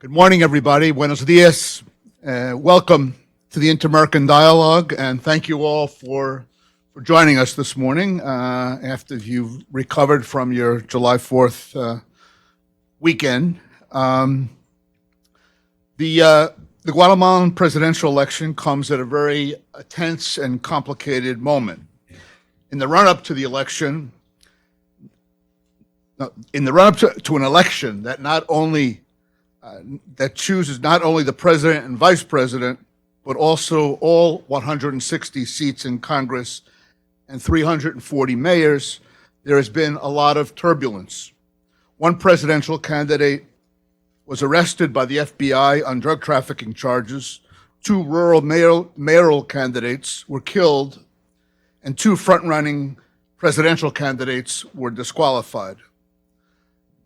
Good morning, everybody. Buenos dias. Welcome to the Inter-American Dialogue, and thank you all for joining us this morning after you've recovered from your July 4th weekend. The Guatemalan presidential election comes at a very tense and complicated moment. In the run-up to the election, to an election that that chooses not only the president and vice president, but also all 160 seats in Congress and 340 mayors, there has been a lot of turbulence. One presidential candidate was arrested by the FBI on drug trafficking charges. Two rural mayoral candidates were killed, and two front-running presidential candidates were disqualified.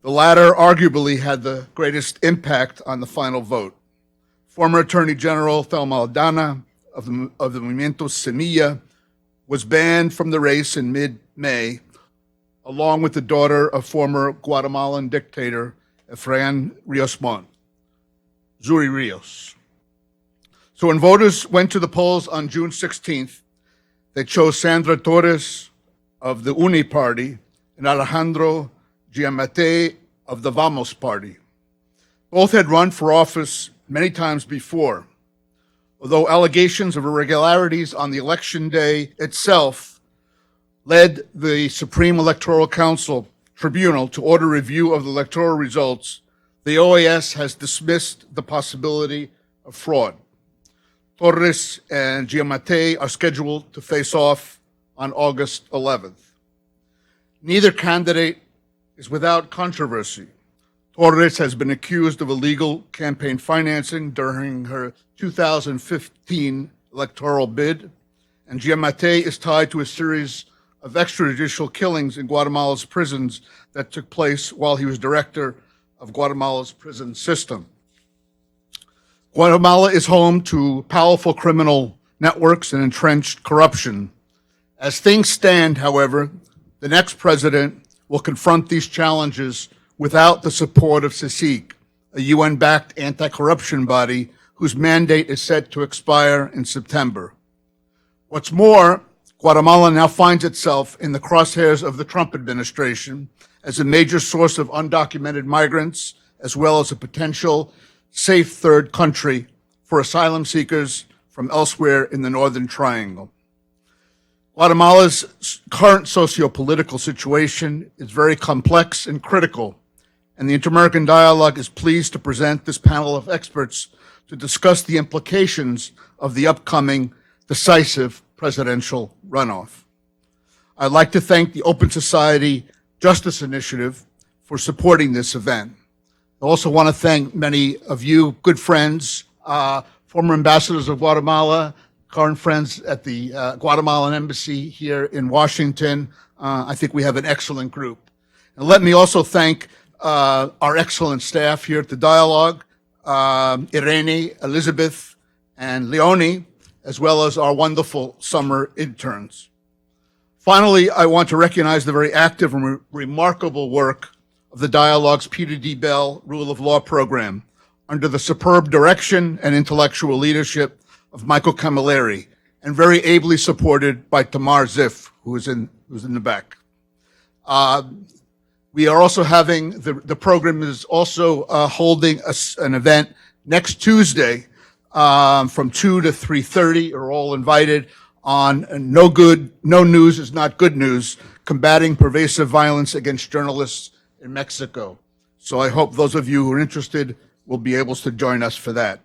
The latter arguably had the greatest impact on the final vote. Former Attorney General Thelma Aldana of the Movimiento Semilla was banned from the race in mid-May, along with the daughter of former Guatemalan dictator Efrain Rios Montt, Zuri Rios. So when voters went to the polls on June 16th, they chose Sandra Torres of the UNI party and Alejandro Giammattei of the Vamos party. Both had run for office many times before. Although allegations of irregularities on the election day itself led the Supreme Electoral Tribunal to order review of the electoral results, the OAS has dismissed the possibility of fraud. Torres and Giammattei are scheduled to face off on August 11th. Neither candidate is without controversy. Torres has been accused of illegal campaign financing during her 2015 electoral bid, and Giammattei is tied to a series of extrajudicial killings in Guatemala's prisons that took place while he was director of Guatemala's prison system. Guatemala is home to powerful criminal networks and entrenched corruption. As things stand, however, the next president will confront these challenges without the support of CICIG, a UN-backed anti-corruption body whose mandate is set to expire in September. What's more, Guatemala now finds itself in the crosshairs of the Trump administration as a major source of undocumented migrants, as well as a potential safe third country for asylum seekers from elsewhere in the Northern Triangle. Guatemala's current socio-political situation is very complex and critical, and the Inter-American Dialogue is pleased to present this panel of experts to discuss the implications of the upcoming decisive presidential runoff. I'd like to thank the Open Society Justice Initiative for supporting this event. I also want to thank many of you, good friends, former ambassadors of Guatemala, current friends at the Guatemalan Embassy here in Washington. I think we have an excellent group. And let me also thank our excellent staff here at the Dialogue, Irene, Elizabeth, and Leonie, as well as our wonderful summer interns. Finally, I want to recognize the very active and remarkable work of the Dialogue's Peter D. Bell Rule of Law program under the superb direction and intellectual leadership of Michael Camilleri, and very ably supported by Tamar Ziff, who's in the back. We are also having, the program is also holding an event next Tuesday from 2 to 3:30. You're all invited on No News is Not Good News, combating pervasive violence against journalists in Mexico. So I hope those of you who are interested will be able to join us for that.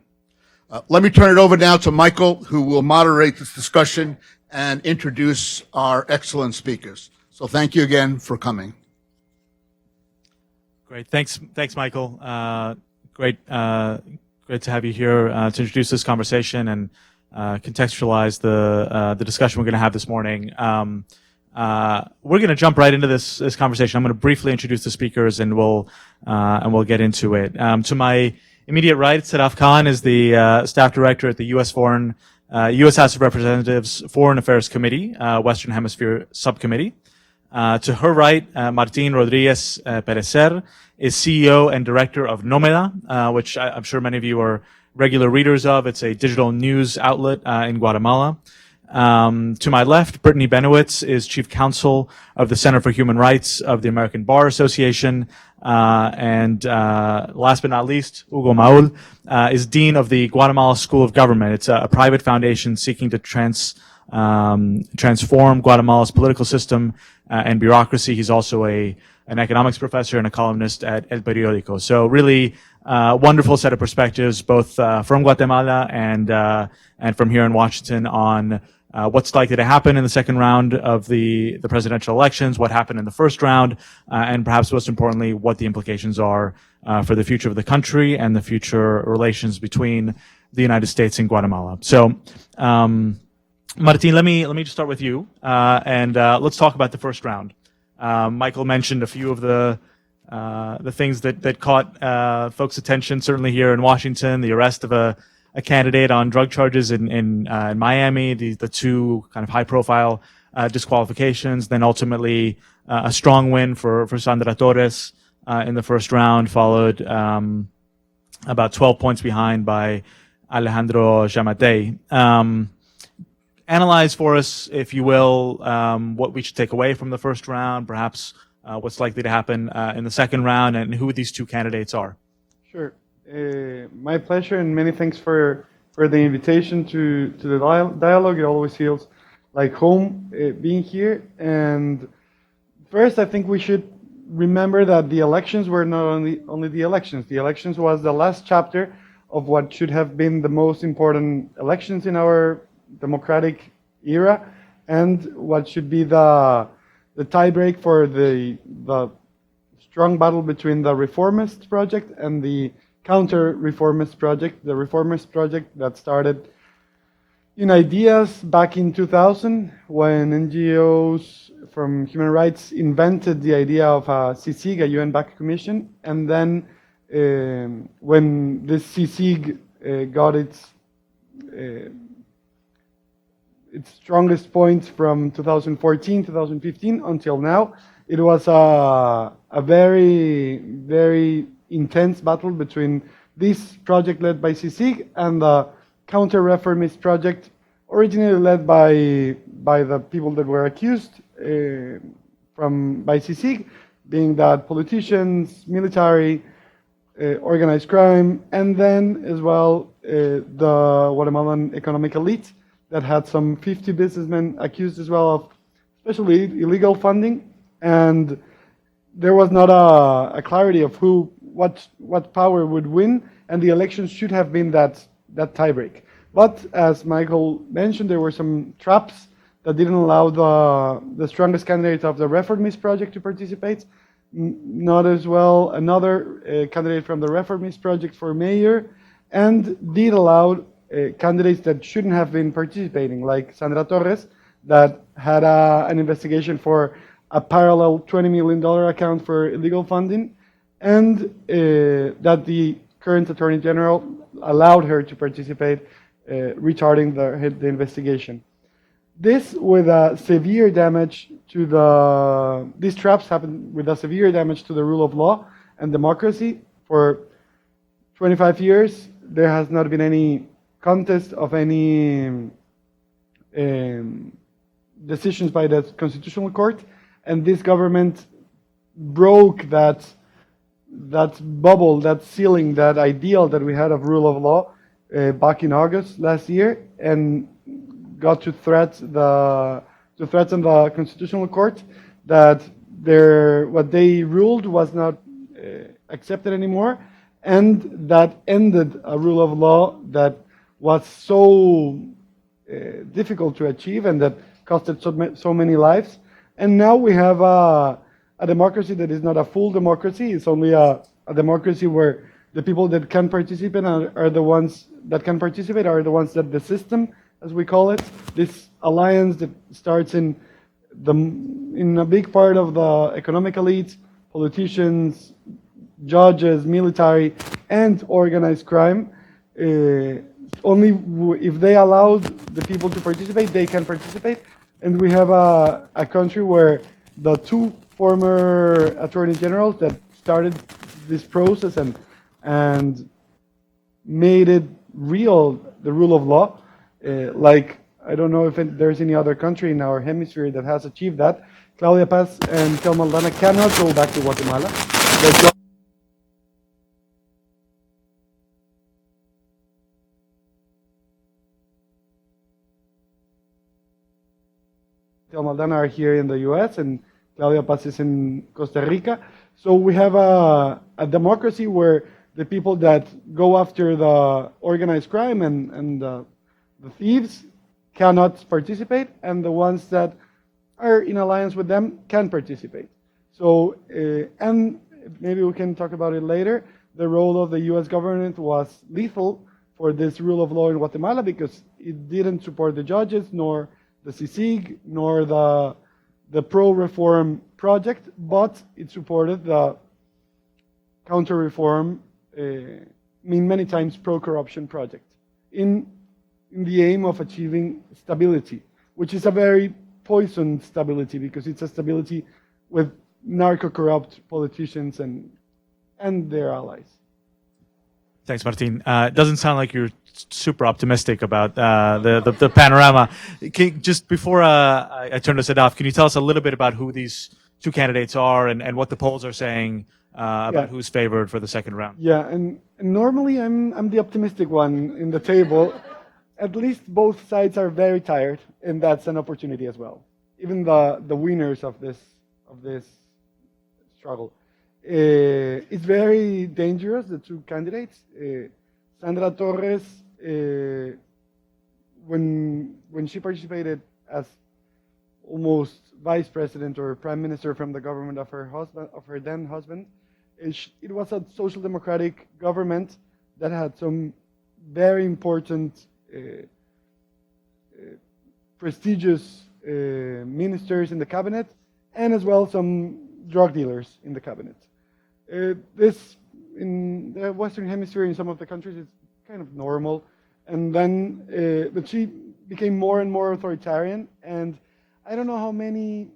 Let me turn it over now to Michael, who will moderate this discussion and introduce our excellent speakers. So thank you again for coming. Great, thanks, Michael. Great to have you here to introduce this conversation and contextualize the discussion we're going to have this morning. We're going to jump right into this conversation. I'm going to briefly introduce the speakers, and we'll get into it. To my immediate right, Sadaf Khan is the staff director at the U.S. House of Representatives Foreign Affairs Committee, Western Hemisphere Subcommittee. To her right, Martin Rodriguez Perecer is CEO and director of Nomeda, which I'm sure many of you are regular readers of. It's a digital news outlet in Guatemala. To my left, Brittany Benowitz is chief counsel of the Center for Human Rights of the American Bar Association. And last but not least, Hugo Maul is dean of the Guatemala School of Government. It's a private foundation seeking to transform Guatemala's political system and bureaucracy. He's also an economics professor and a columnist at El Periódico. So really wonderful set of perspectives, both from Guatemala and from here in Washington on what's likely to happen in the second round of the presidential elections, what happened in the first round, and perhaps most importantly, what the implications are for the future of the country and the future relations between the United States and Guatemala. So, Martin, let me just start with you, and let's talk about the first round. Michael mentioned a few of the things that caught folks' attention, certainly here in Washington, the arrest of a candidate on drug charges in Miami, the two kind of high-profile disqualifications, then ultimately a strong win for Sandra Torres in the first round, followed about 12 points behind by Alejandro Giammattei. Analyze for us, if you will, what we should take away from the first round, perhaps what's likely to happen in the second round, and who these two candidates are. Sure. My pleasure, and many thanks for the invitation to the dialogue. It always feels like home being here. And first, I think we should remember that the elections were not only the elections. The elections was the last chapter of what should have been the most important elections in our democratic era, and what should be the tiebreak for the strong battle between the reformist project and the counter-reformist project. The reformist project that started in ideas back in 2000 when NGOs from human rights invented the idea of a CICIG, a UN-backed commission, and then when this CICIG got its strongest points from 2014, 2015 until now, it was a very, very intense battle between this project led by CICIG and the counter-reformist project originally led by the people that were accused by CICIG, being that politicians, military, organized crime, and then as well the Guatemalan economic elite that had some 50 businessmen accused as well of especially illegal funding, and there was not a clarity of what power would win, and the elections should have been that tiebreak. But as Michael mentioned, there were some traps that didn't allow the strongest candidate of the reformist project to participate. Not as well another candidate from the reformist project for mayor, and did allow candidates that shouldn't have been participating, like Sandra Torres, that had an investigation for a parallel $20 million account for illegal funding, and that the current Attorney General allowed her to participate, retarding the investigation. This with a severe damage to these traps happened with a severe damage to the rule of law and democracy. For 25 years, there has not been any contest of any decisions by the Constitutional Court, and this government broke that bubble, that ceiling, that ideal that we had of rule of law back in August last year, and got to threaten the Constitutional Court that what they ruled was not accepted anymore, and that ended a rule of law that was so difficult to achieve and that costed so many lives. And now we have a democracy that is not a full democracy. It's only a democracy where the people that can participate are the ones that can participate, are the ones that the system, as we call it, this alliance that starts in a big part of the economic elite, politicians, judges, military, and organized crime. Only if they allowed the people to participate, they can participate. And we have a country where the two former attorney generals that started this process and made it real, the rule of law. Like, I don't know if there's any other country in our hemisphere that has achieved that. Claudia Paz and Tel Maldana cannot go back to Guatemala. Tel Maldana are here in the US and Claudia Paz is in Costa Rica. So we have a democracy where the people that go after the organized crime and the thieves cannot participate, and the ones that are in alliance with them can participate. So, and maybe we can talk about it later, the role of the US government was lethal for this rule of law in Guatemala because it didn't support the judges, nor the CICIG, nor the pro-reform project, but it supported the counter-reform, many times pro-corruption project in the aim of achieving stability, which is a very poisoned stability because it's a stability with narco-corrupt politicians and their allies. Thanks, Martin. It doesn't sound like you're super optimistic about the panorama. Just before I turn this off, can you tell us a little bit about who these two candidates are and what the polls are saying about who's favored for the second round? Yeah, and normally I'm the optimistic one in the table. At least both sides are very tired, and that's an opportunity as well. Even the winners of this struggle. It's very dangerous, the two candidates. Sandra Torres, when she participated as almost vice president or prime minister from the government of her then husband, it was a social democratic government that had some very important, prestigious ministers in the cabinet, and as well some drug dealers in the cabinet. This in the Western Hemisphere in some of the countries is kind of normal, and then but she became more and more authoritarian, and I don't know how many,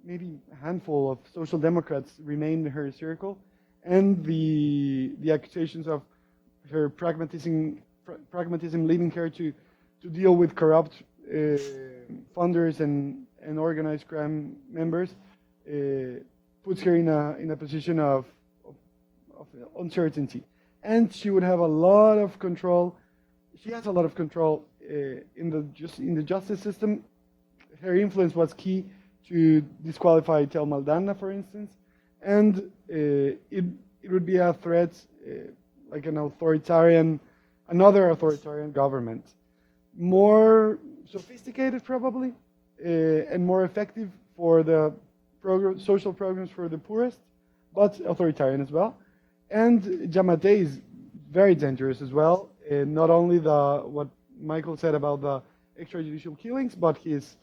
maybe a handful of social democrats remained in her circle, and the accusations of her pragmatism leading her to deal with corrupt funders and organized crime members puts her in a position of uncertainty, and she would have a lot of control. She has a lot of control in the justice system. Her influence was key to disqualify Tel Maldana, for instance, and it would be a threat, like another authoritarian government, more sophisticated probably, and more effective for the social programs for the poorest, but authoritarian as well. And Giammattei is very dangerous as well. Not only what Michael said about the extrajudicial killings, but his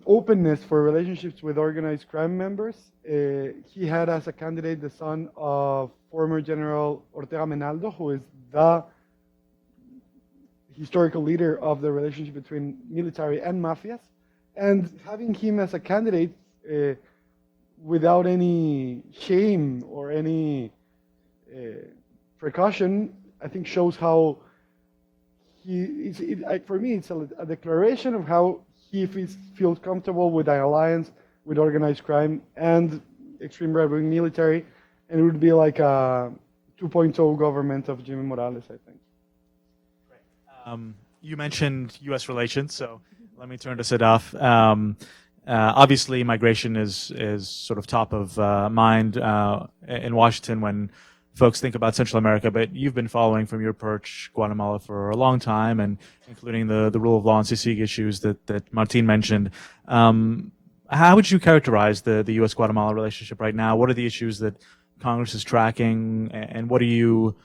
openness for relationships with organized crime members. He had as a candidate the son of former General Ortega Menaldo, who is the historical leader of the relationship between military and mafias. And having him as a candidate without any shame or any precaution, I think shows how for me, it's a declaration of how he feels comfortable with an alliance with organized crime and extreme right-wing military, and it would be like a 2.0 government of Jimmy Morales, I think. You mentioned U.S. relations, so let me turn to Sadaf. Obviously, migration is sort of top of mind in Washington when folks think about Central America, but you've been following from your perch Guatemala for a long time, and including the rule of law and CICIG issues that Martin mentioned. How would you characterize the U.S.-Guatemala relationship right now? What are the issues that Congress is tracking, and what are you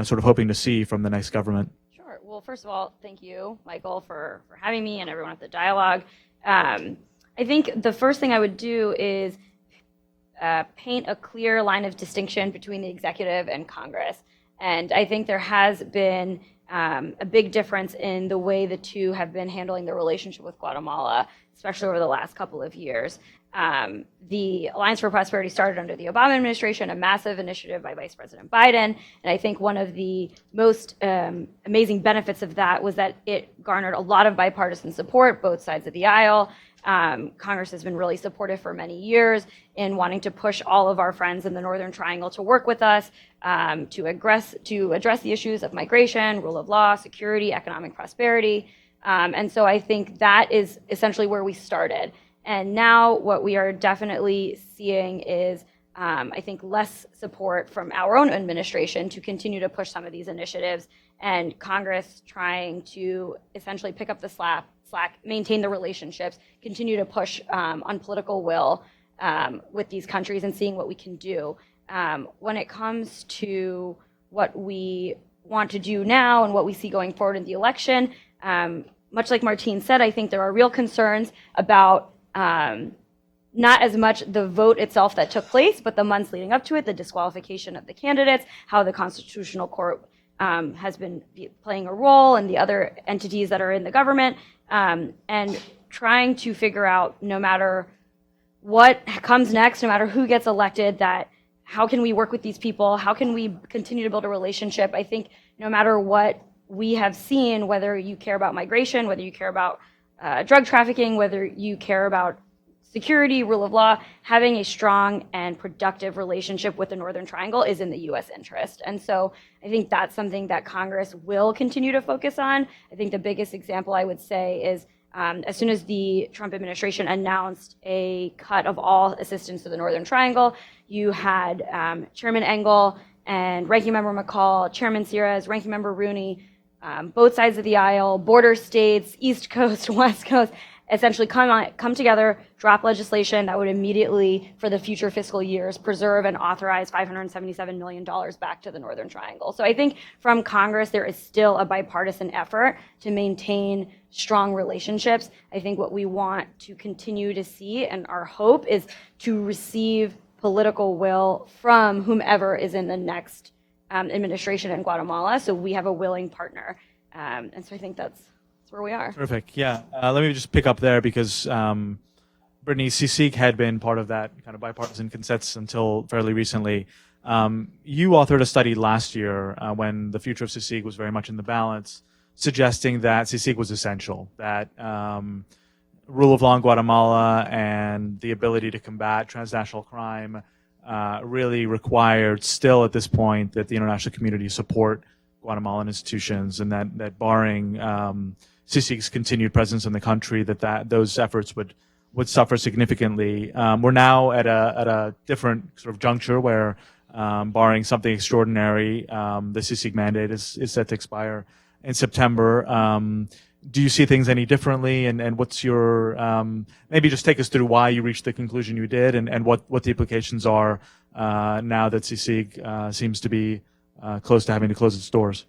sort of hoping to see from the next government? Sure. Well, first of all, thank you, Michael, for having me and everyone at the dialogue. I think the first thing I would do is paint a clear line of distinction between the executive and Congress. And I think there has been a big difference in the way the two have been handling their relationship with Guatemala, especially over the last couple of years. The Alliance for Prosperity started under the Obama administration, a massive initiative by Vice President Biden. And I think one of the most amazing benefits of that was that it garnered a lot of bipartisan support, both sides of the aisle. Congress has been really supportive for many years in wanting to push all of our friends in the Northern Triangle to work with us to address the issues of migration, rule of law, security, economic prosperity. And so I think that is essentially where we started. And now what we are definitely seeing is, I think, less support from our own administration to continue to push some of these initiatives, and Congress trying to essentially pick up the slack, maintain the relationships, continue to push on political will with these countries and seeing what we can do. When it comes to what we want to do now and what we see going forward in the election, much like Martine said, I think there are real concerns about not as much the vote itself that took place, but the months leading up to it, the disqualification of the candidates, how the Constitutional Court has been playing a role, and the other entities that are in the government, and trying to figure out, no matter what comes next, no matter who gets elected, that how can we work with these people? How can we continue to build a relationship? I think no matter what we have seen, whether you care about migration, whether you care about drug trafficking, whether you care about security, rule of law, having a strong and productive relationship with the Northern Triangle is in the U.S. interest. And so I think that's something that Congress will continue to focus on. I think the biggest example I would say is as soon as the Trump administration announced a cut of all assistance to the Northern Triangle, you had Chairman Engel and Ranking Member McCall, Chairman Sierras, Ranking Member Rooney, both sides of the aisle, border states, East Coast, West Coast, essentially come together, drop legislation that would immediately, for the future fiscal years, preserve and authorize $577 million back to the Northern Triangle. So I think from Congress, there is still a bipartisan effort to maintain strong relationships. I think what we want to continue to see, and our hope, is to receive political will from whomever is in the next administration in Guatemala, so we have a willing partner. And so I think that's where we are. Perfect. Yeah. Let me just pick up there because Brittany, CICIG had been part of that kind of bipartisan consensus until fairly recently. You authored a study last year when the future of CICIG was very much in the balance, suggesting that CICIG was essential, that rule of law in Guatemala and the ability to combat transnational crime really required still at this point that the international community support Guatemalan institutions, and that barring CICIG's continued presence in the country, that those efforts would suffer significantly. We're now at a different sort of juncture where, barring something extraordinary, the CICIG mandate is set to expire in September. Do you see things any differently? And what's your maybe just take us through why you reached the conclusion you did, and what the implications are now that CICIG seems to be close to having to close its doors?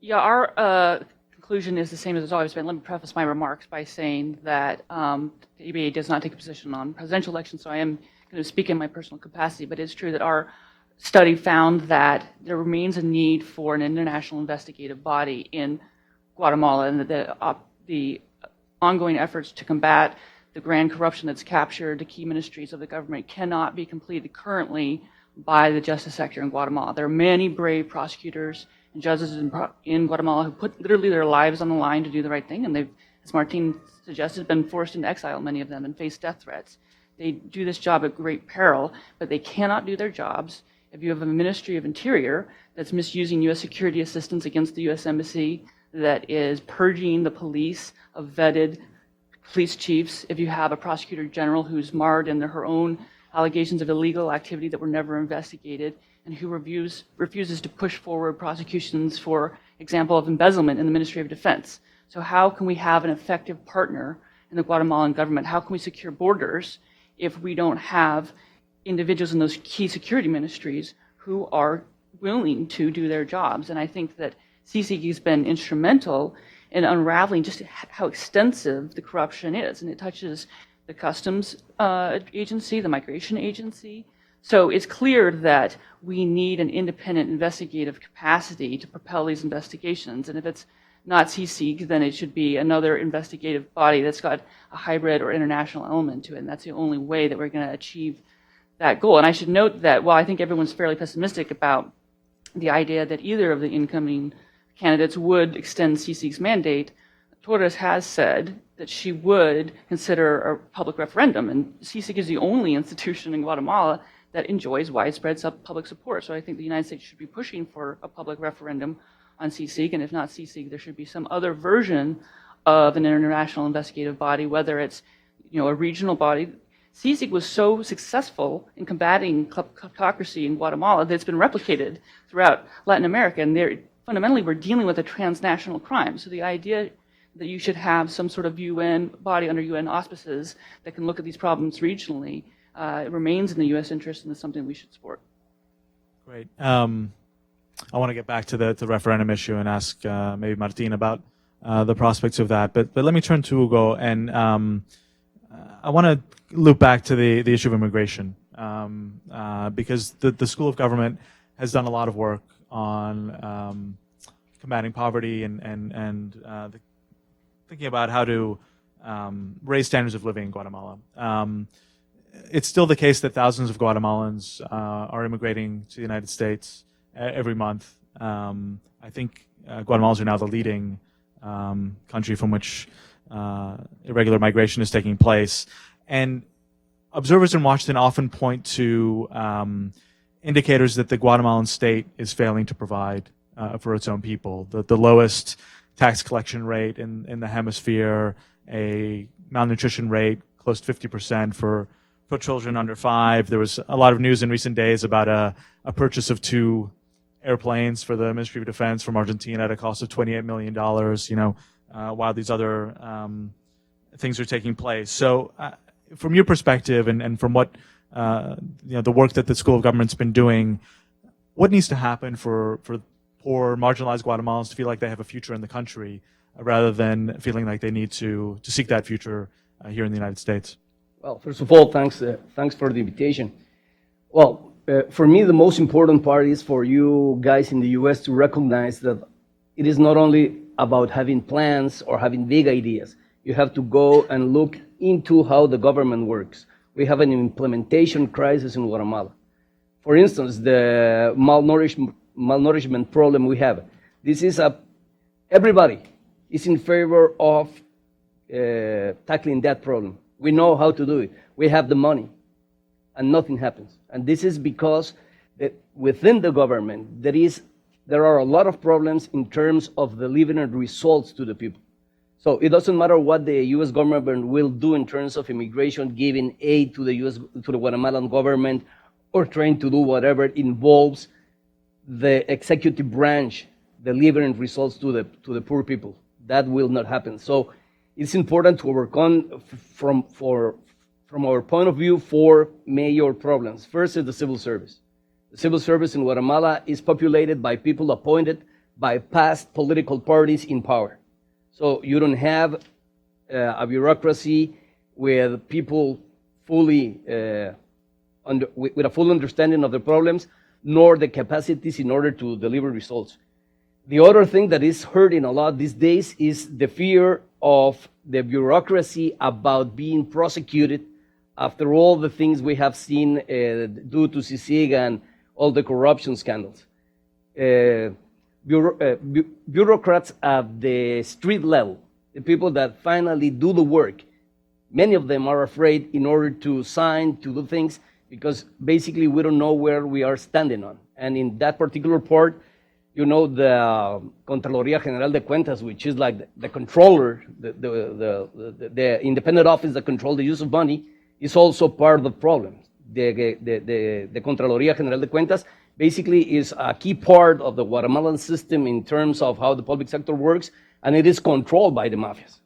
Yeah, our conclusion is the same as it's always been. Let me preface my remarks by saying that the EBA does not take a position on presidential elections, so I am going to speak in my personal capacity, but it's true that our study found that there remains a need for an international investigative body in Guatemala, and that the ongoing efforts to combat the grand corruption that's captured the key ministries of the government cannot be completed currently by the justice sector in Guatemala. There are many brave prosecutors and judges in Guatemala who put literally their lives on the line to do the right thing, and they've, as Martine suggested, been forced into exile, many of them, and face death threats. They do this job at great peril, but they cannot do their jobs if you have a Ministry of Interior that's misusing U.S. security assistance against the U.S. Embassy, that is purging the police of vetted police chiefs, if you have a prosecutor general who's marred in her own allegations of illegal activity that were never investigated, and who refuses to push forward prosecutions, for example, of embezzlement in the Ministry of Defense. So how can we have an effective partner in the Guatemalan government? How can we secure borders if we don't have individuals in those key security ministries who are willing to do their jobs? And I think that CICIG has been instrumental in unraveling just how extensive the corruption is, and it touches the customs agency, the migration agency, So it's clear that we need an independent investigative capacity to propel these investigations. And if it's not CICIG, then it should be another investigative body that's got a hybrid or international element to it. And that's the only way that we're going to achieve that goal. And I should note that while I think everyone's fairly pessimistic about the idea that either of the incoming candidates would extend CICIG's mandate, Torres has said that she would consider a public referendum. And CICIG is the only institution in Guatemala that enjoys widespread public support. So I think the United States should be pushing for a public referendum on CICIG, and if not CICIG, there should be some other version of an international investigative body, whether it's a regional body. CICIG was so successful in combating kleptocracy in Guatemala that it's been replicated throughout Latin America, and fundamentally we're dealing with a transnational crime. So the idea that you should have some sort of UN body under UN auspices that can look at these problems regionally it remains in the U.S. interest, and is something we should support. Great. I want to get back to the referendum issue and ask maybe Martin about the prospects of that. But let me turn to Hugo, and I want to loop back to the issue of immigration because the School of Government has done a lot of work on combating poverty and thinking about how to raise standards of living in Guatemala. It's still the case that thousands of Guatemalans are immigrating to the United States every month. I think Guatemalans are now the leading country from which irregular migration is taking place. And observers in Washington often point to indicators that the Guatemalan state is failing to provide for its own people. The lowest tax collection rate in the hemisphere, a malnutrition rate close to 50% for children under 5. There was a lot of news in recent days about a purchase of 2 airplanes for the Ministry of Defense from Argentina at a cost of $28 million, while these other things are taking place. So from your perspective and from what, the work that the School of Government's been doing, what needs to happen for poor, marginalized Guatemalans to feel like they have a future in the country rather than feeling like they need to seek that future here in the United States? Well, first of all, thanks for the invitation. Well, for me, the most important part is for you guys in the U.S. to recognize that it is not only about having plans or having big ideas. You have to go and look into how the government works. We have an implementation crisis in Guatemala. For instance, the malnourishment problem we have. This is everybody is in favor of tackling that problem. We know how to do it. We have the money, and nothing happens. And this is because that within the government, there are a lot of problems in terms of delivering results to the people. So it doesn't matter what the U.S. government will do in terms of immigration, giving aid to the Guatemalan government, or trying to do whatever involves the executive branch delivering results to the poor people. That will not happen. So it's important to overcome, from our point of view, 4 major problems. First is the civil service. The civil service in Guatemala is populated by people appointed by past political parties in power. So you don't have a bureaucracy with people fully with a full understanding of the problems, nor the capacities in order to deliver results. The other thing that is hurting a lot these days is the fear of the bureaucracy about being prosecuted after all the things we have seen due to CICIG and all the corruption scandals. Bureaucrats at the street level, the people that finally do the work, many of them are afraid in order to sign, to do things, because basically we don't know where we are standing on. And in that particular part, the Contraloría General de Cuentas, which is like the controller, the independent office that controls the use of money, is also part of the problem. The Contraloría General de Cuentas basically is a key part of the Guatemalan system in terms of how the public sector works, and it is controlled by the mafias.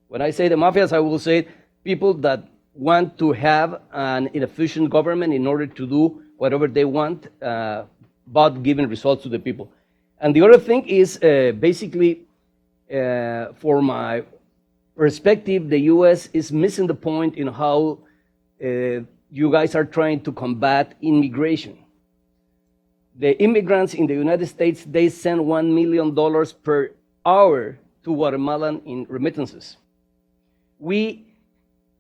When I say the mafias, I will say people that want to have an inefficient government in order to do whatever they want, but giving results to the people. And the other thing is basically, for my perspective, the U.S. is missing the point in how you guys are trying to combat immigration. The immigrants in the United States, they send $1 million per hour to Guatemalan in remittances. We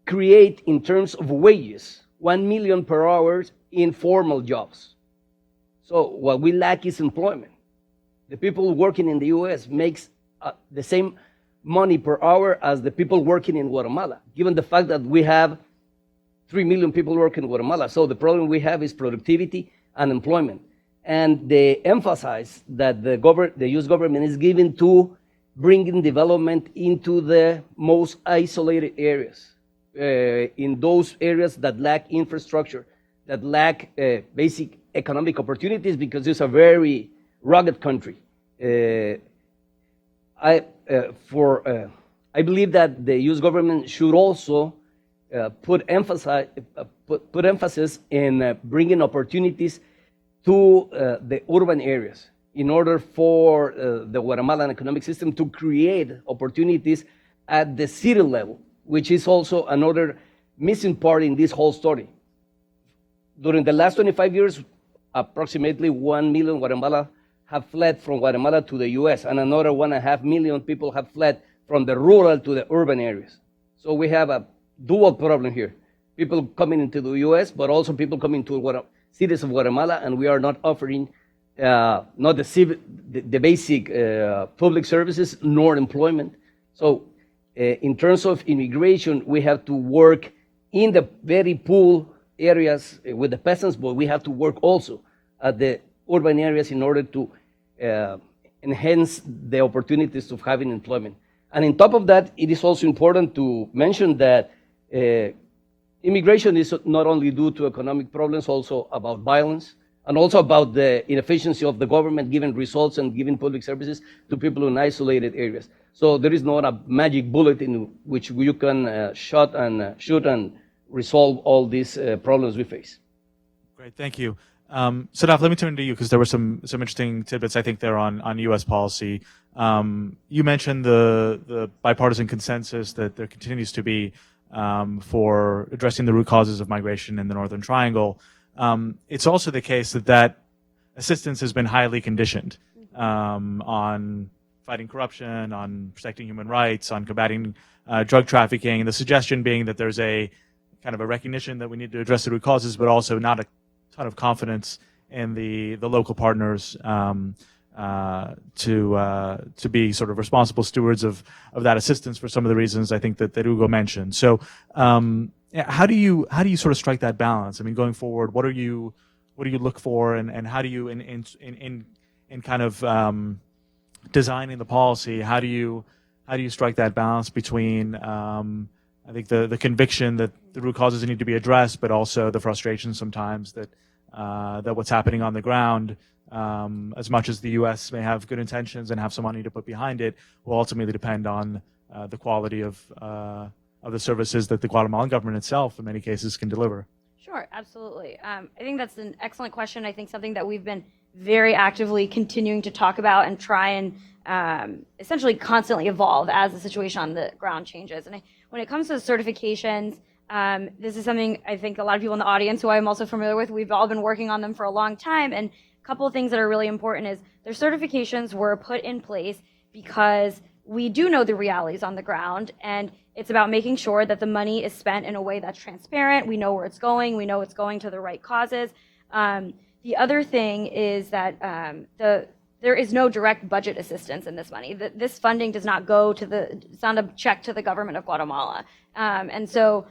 create, in terms of wages, 1 million per hour in formal jobs. So what we lack is employment. The people working in the US makes the same money per hour as the people working in Guatemala, given the fact that we have 3 million people working in Guatemala. So the problem we have is productivity and employment. And they emphasize that the US government is given to bringing development into the most isolated areas, in those areas that lack infrastructure, that lack basic economic opportunities, because it's a very rugged country. I believe that the US government should also put emphasis in bringing opportunities to the urban areas in order for the Guatemalan economic system to create opportunities at the city level, which is also another missing part in this whole story. During the last 25 years, approximately 1 million Guatemala have fled from Guatemala to the US, and another 1.5 million people have fled from the rural to the urban areas. So we have a dual problem here. People coming into the US, but also people coming to cities of Guatemala, and we are not offering not the basic public services nor employment. So in terms of immigration, we have to work in the very poor areas with the peasants, but we have to work also at the urban areas in order to enhance the opportunities of having employment. And on top of that, it is also important to mention that immigration is not only due to economic problems, also about violence, and also about the inefficiency of the government giving results and giving public services to people in isolated areas. So there is not a magic bullet in which you can shoot and resolve all these problems we face. Great, thank you. Sadaf, let me turn to you because there were some interesting tidbits I think there on U.S. policy. You mentioned the bipartisan consensus that there continues to be for addressing the root causes of migration in the Northern Triangle. It's also the case that assistance has been highly conditioned on fighting corruption, on protecting human rights, on combating drug trafficking. The suggestion being that there's a kind of a recognition that we need to address the root causes, but also not a ton of confidence in the local partners to be sort of responsible stewards of that assistance for some of the reasons I think that Hugo mentioned. So how do you sort of strike that balance? I mean, going forward, what do you look for, and how do you in kind of designing the policy, how do you strike that balance between I think the conviction that the root causes need to be addressed, but also the frustration sometimes that what's happening on the ground, as much as the U.S. may have good intentions and have some money to put behind it, will ultimately depend on the quality of the services that the Guatemalan government itself, in many cases, can deliver. Sure, absolutely. I think that's an excellent question. I think something that we've been very actively continuing to talk about and try and essentially constantly evolve as the situation on the ground changes. And when it comes to certifications, this is something I think a lot of people in the audience who I'm also familiar with, we've all been working on them for a long time. And a couple of things that are really important is their certifications were put in place because we do know the realities on the ground, and it's about making sure that the money is spent in a way that's transparent. We know where it's going. We know it's going to the right causes. The other thing is that there is no direct budget assistance in this money. This funding does not go to it's not a check to the government of Guatemala. And so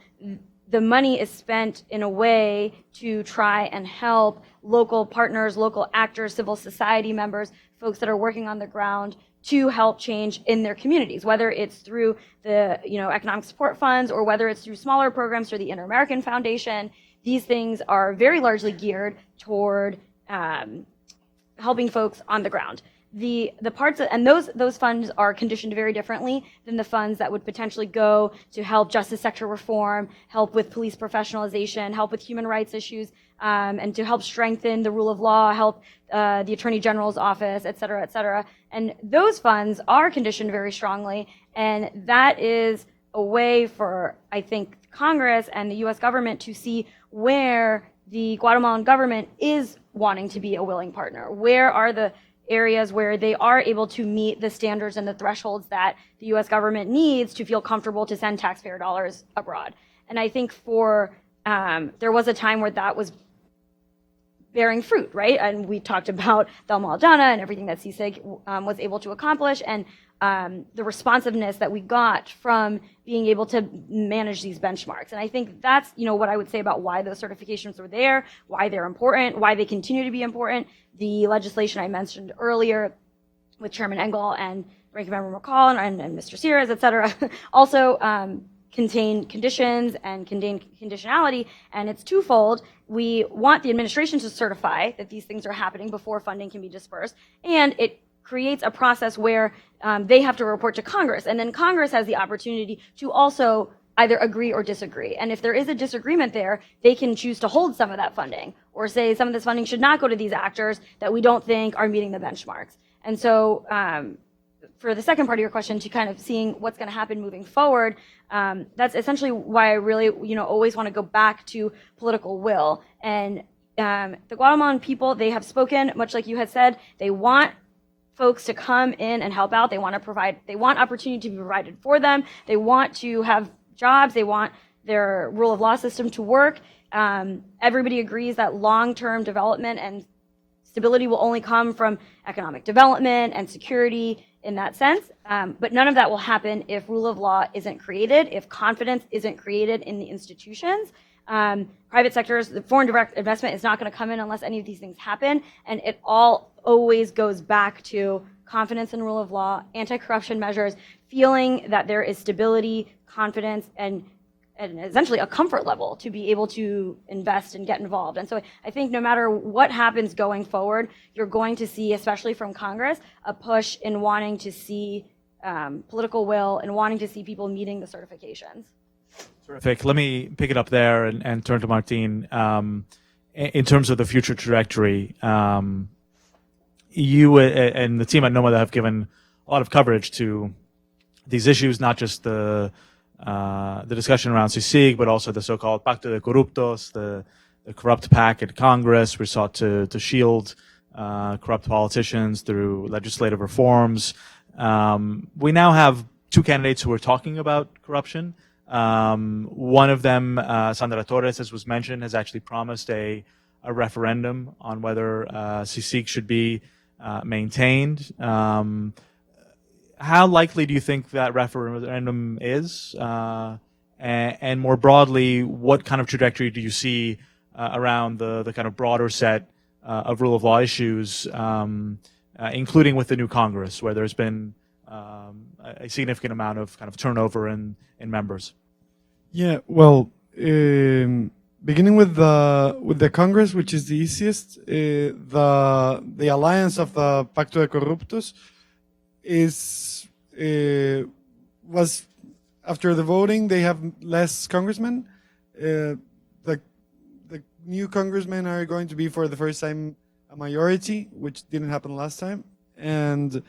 the money is spent in a way to try and help local partners, local actors, civil society members, folks that are working on the ground to help change in their communities, whether it's through the economic support funds or whether it's through smaller programs through the Inter-American Foundation. These things are very largely geared toward helping folks on the ground. The parts and those funds are conditioned very differently than the funds that would potentially go to help justice sector reform, help with police professionalization, help with human rights issues, and to help strengthen the rule of law, help the Attorney General's office, et cetera, et cetera. And those funds are conditioned very strongly, and that is a way for, I think, Congress and the U.S. government to see where the Guatemalan government is wanting to be a willing partner. Where are the areas where they are able to meet the standards and the thresholds that the U.S. government needs to feel comfortable to send taxpayer dollars abroad? And I think there was a time where that was bearing fruit, right? And we talked about Thelma Aldana and everything that CICIG was able to accomplish, and the responsiveness that we got from being able to manage these benchmarks. And I think that's, what I would say about why those certifications were there, why they're important, why they continue to be important. The legislation I mentioned earlier with Chairman Engel and Ranking Member McCall and Mr. Sears, et cetera, also contain conditions and contain conditionality, and it's twofold. We want the administration to certify that these things are happening before funding can be dispersed, and it creates a process where they have to report to Congress, and then Congress has the opportunity to also either agree or disagree. And if there is a disagreement there, they can choose to hold some of that funding or say some of this funding should not go to these actors that we don't think are meeting the benchmarks. And so for the second part of your question, to kind of seeing what's going to happen moving forward, that's essentially why I really, always want to go back to political will. And the Guatemalan people, they have spoken, much like you had said, they want folks to come in and help out. They want opportunity to be provided for them. They want to have jobs. They want their rule of law system to work. Everybody agrees that long-term development and stability will only come from economic development and security in that sense. But none of that will happen if rule of law isn't created, if confidence isn't created in the institutions. Private sectors, the foreign direct investment is not going to come in unless any of these things happen. And it all always goes back to confidence in rule of law, anti-corruption measures, feeling that there is stability, confidence, and essentially a comfort level to be able to invest and get involved. And so I think no matter what happens going forward, you're going to see, especially from Congress, a push in wanting to see political will and wanting to see people meeting the certifications. Terrific. Let me pick it up there and turn to Martin. In terms of the future trajectory, you and the team at NOMADA have given a lot of coverage to these issues, not just the discussion around CICIG, but also the so-called Pacto de Corruptos, the corrupt pact at Congress. We sought to shield corrupt politicians through legislative reforms. We now have two candidates who are talking about corruption. One of them, Sandra Torres, as was mentioned, has actually promised a referendum on whether CICIG should be maintained. How likely do you think that referendum is? And more broadly, what kind of trajectory do you see around the kind of broader set of rule of law issues, including with the new Congress, where there's been a significant amount of kind of turnover in members? Yeah, well, beginning with the Congress, which is the easiest, the alliance of the Pacto de Corruptos was after the voting they have less congressmen. The new congressmen are going to be for the first time a majority, which didn't happen last time, and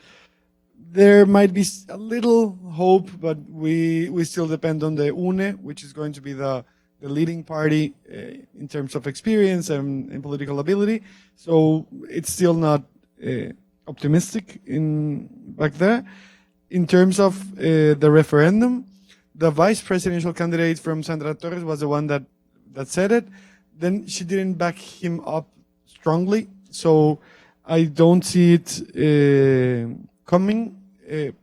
there might be a little hope, but we still depend on the UNE, which is going to be the leading party in terms of experience and political ability. So it's still not optimistic back there. In terms of the referendum, the vice presidential candidate from Sandra Torres was the one that said it. Then she didn't back him up strongly, so I don't see it coming.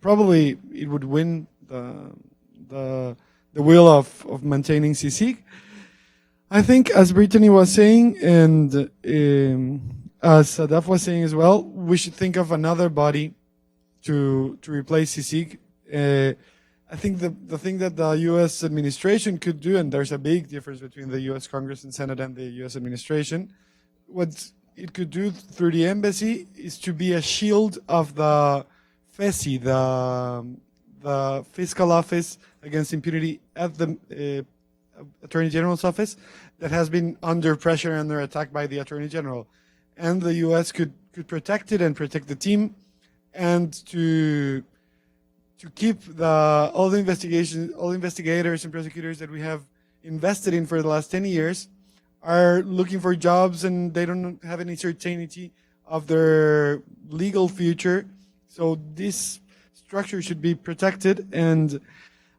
Probably it would win the will of maintaining CICIG. I think, as Brittany was saying, and as Sadaf was saying as well, we should think of another body to replace CICIG. I think the thing that the U.S. administration could do, and there's a big difference between the U.S. Congress and Senate and the U.S. administration, what it could do through the embassy is to be a shield of the FESI, the Fiscal Office Against Impunity at the Attorney General's office, that has been under pressure and under attack by the Attorney General. And the U.S. could protect it and protect the team, and to to keep all the investigators and prosecutors that we have invested in for the last 10 years are looking for jobs and they don't have any certainty of their legal future. So this structure should be protected. And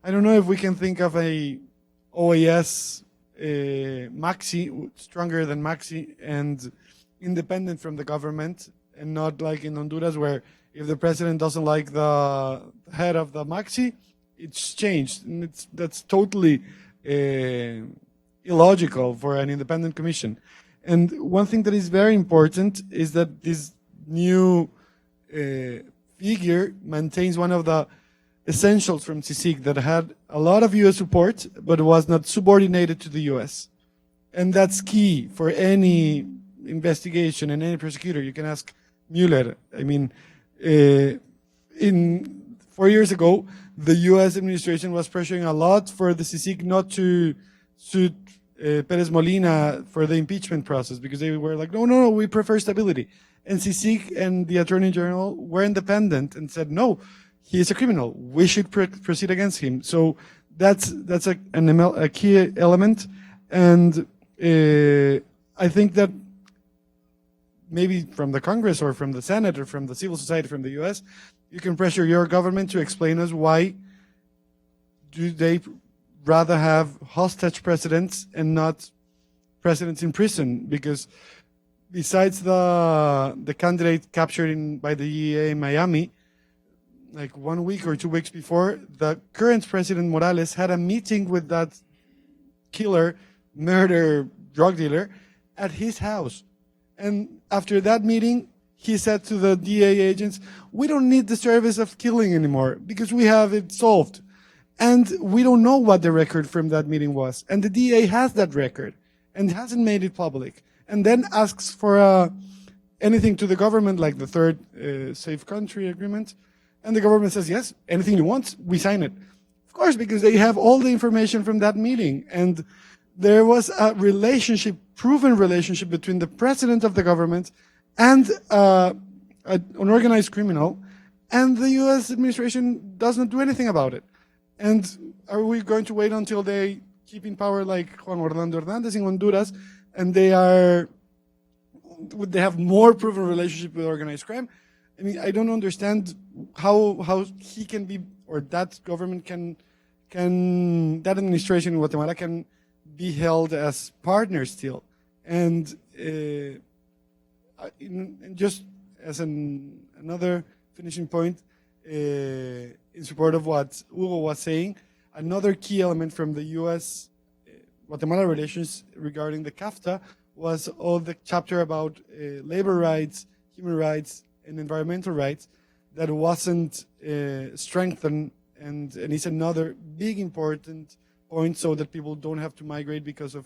I don't know if we can think of a OAS maxi, stronger than maxi and independent from the government, and not like in Honduras where if the president doesn't like the head of the maxi, it's changed. And that's totally illogical for an independent commission. And one thing that is very important is that this new figure maintains one of the essentials from CICIG that had a lot of U.S. support, but was not subordinated to the U.S. And that's key for any investigation and any prosecutor. You can ask Mueller. I mean, 4 years ago, the U.S. administration was pressuring a lot for the CICIG not to suit Perez Molina for the impeachment process because they were like, no, we prefer stability. And CICIG and the Attorney General were independent and said, no, he is a criminal. We should proceed against him. So that's a key element. And I think that maybe from the Congress or from the Senate or from the civil society from the U.S., you can pressure your government to explain us why do they rather have hostage presidents and not presidents in prison? Because besides the candidate captured by the EEA in Miami, like 1 week or 2 weeks before, the current President Morales had a meeting with that killer, murder, drug dealer at his house. And after that meeting, he said to the DA agents, we don't need the service of killing anymore because we have it solved. And we don't know what the record from that meeting was. And the DA has that record and hasn't made it public. And then asks for anything to the government, like the third safe country agreement. And the government says, yes, anything you want, we sign it. Of course, because they have all the information from that meeting. And there was a relationship, proven relationship between the president of the government and an organized criminal. And the U.S. administration does not do anything about it. And are we going to wait until they keep in power like Juan Orlando Hernandez in Honduras and they have more proven relationship with organized crime? I mean, I don't understand how he can be, or that government that administration in Guatemala can be held as partners still. And just as another finishing point, in support of what Hugo was saying, another key element from the U.S. Guatemala relations regarding the CAFTA was all the chapter about labor rights, human rights, and environmental rights that wasn't strengthened, and it's another big important point so that people don't have to migrate because of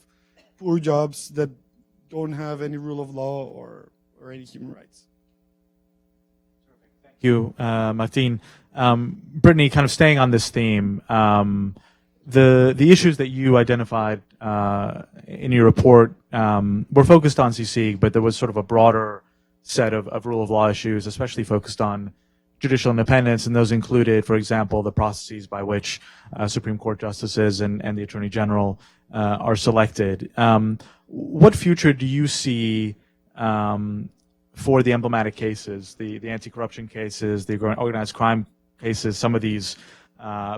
poor jobs that don't have any rule of law or any human rights. Thank you, Martin. Brittany, kind of staying on this theme, the issues that you identified in your report were focused on CICIG, but there was sort of a broader set of rule of law issues, especially focused on judicial independence, and those included, for example, the processes by which Supreme Court justices and the Attorney General are selected. What future do you see for the emblematic cases, the anti-corruption cases, the organized crime cases, some of these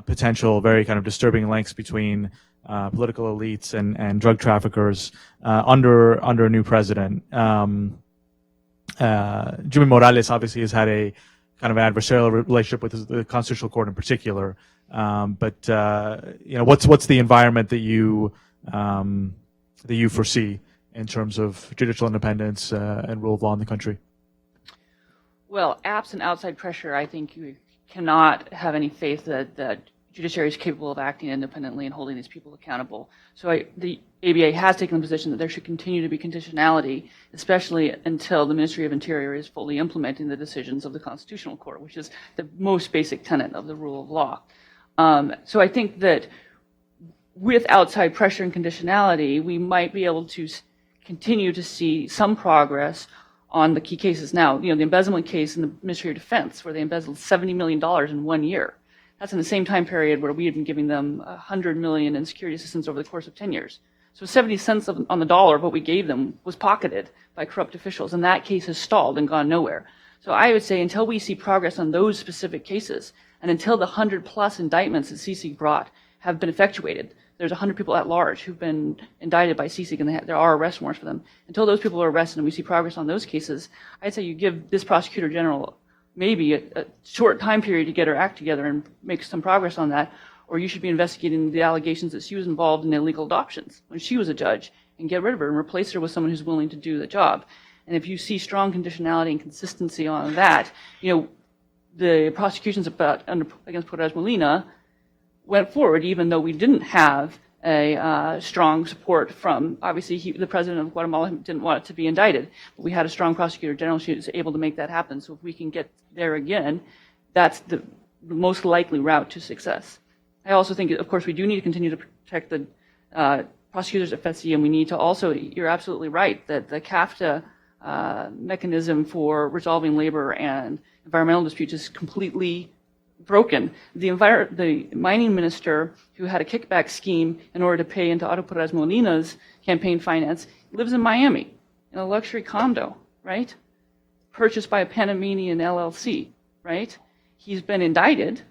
potential very kind of disturbing links between political elites and drug traffickers under a new president? Jimmy Morales obviously has had a kind of adversarial relationship with the Constitutional Court in particular, but what's the environment that you foresee in terms of judicial independence and rule of law in the country? Well, absent outside pressure, I think you cannot have any faith that the judiciary is capable of acting independently and holding these people accountable. So the ABA has taken the position that there should continue to be conditionality, especially until the Ministry of Interior is fully implementing the decisions of the Constitutional Court, which is the most basic tenet of the rule of law. So I think that with outside pressure and conditionality, we might be able to continue to see some progress on the key cases. Now, the embezzlement case in the Ministry of Defense, where they embezzled $70 million in 1 year. That's in the same time period where we had been giving them $100 million in security assistance over the course of 10 years. So 70 cents on the dollar of what we gave them was pocketed by corrupt officials, and that case has stalled and gone nowhere. So I would say until we see progress on those specific cases, and until the 100+ indictments that CICIG brought have been effectuated, there's 100 people at large who've been indicted by CICIG, and there are arrest warrants for them. Until those people are arrested and we see progress on those cases, I'd say you give this prosecutor general maybe a short time period to get her act together and make some progress on that, or you should be investigating the allegations that she was involved in illegal adoptions when she was a judge, and get rid of her and replace her with someone who's willing to do the job. And if you see strong conditionality and consistency on that, the prosecutions against Torres Molina went forward, even though we didn't have a strong support from, obviously, the president of Guatemala didn't want it to be indicted, but we had a strong prosecutor general. She was able to make that happen. So if we can get there again, that's the most likely route to success. I also think, of course, we do need to continue to protect the prosecutors at FETSI, and we need to also, you're absolutely right, that the CAFTA mechanism for resolving labor and environmental disputes is completely broken. The mining minister who had a kickback scheme in order to pay into Otto Perez Molina's campaign finance lives in Miami in a luxury condo, right? Purchased by a Panamanian LLC, right? He's been indicted,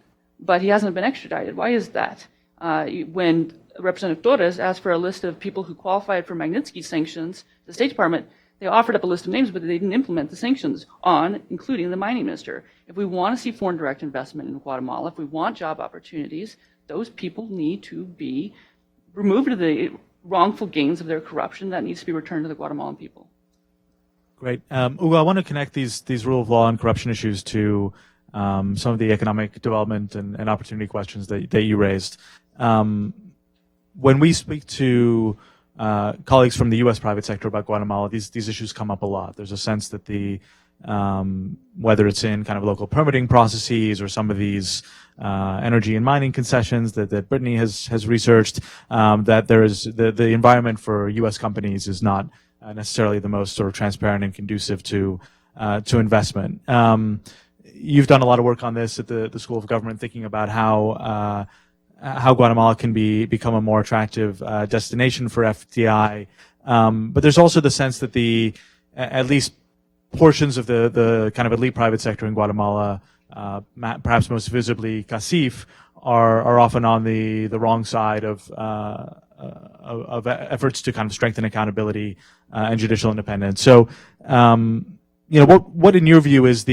but he hasn't been extradited. Why is that? When Representative Torres asked for a list of people who qualified for Magnitsky sanctions, the State Department, they offered up a list of names, but they didn't implement the sanctions on, including the mining minister. If we want to see foreign direct investment in Guatemala, if we want job opportunities, those people need to be removed of the wrongful gains of their corruption. That needs to be returned to the Guatemalan people. Great. Hugo, I want to connect these rule of law and corruption issues to some of the economic development and opportunity questions that you raised. When we speak to colleagues from the U.S. private sector about Guatemala, these issues come up a lot. There's a sense that whether it's in kind of local permitting processes or some of these energy and mining concessions that Brittany has researched, that there is the environment for U.S. companies is not necessarily the most sort of transparent and conducive to investment. You've done a lot of work on this at the School of Government, thinking about how Guatemala can become a more attractive destination for FDI. But there's also the sense that at least portions of the kind of elite private sector in Guatemala, perhaps most visibly CICIG, are often on the wrong side of efforts to kind of strengthen accountability and judicial independence. So, what in your view is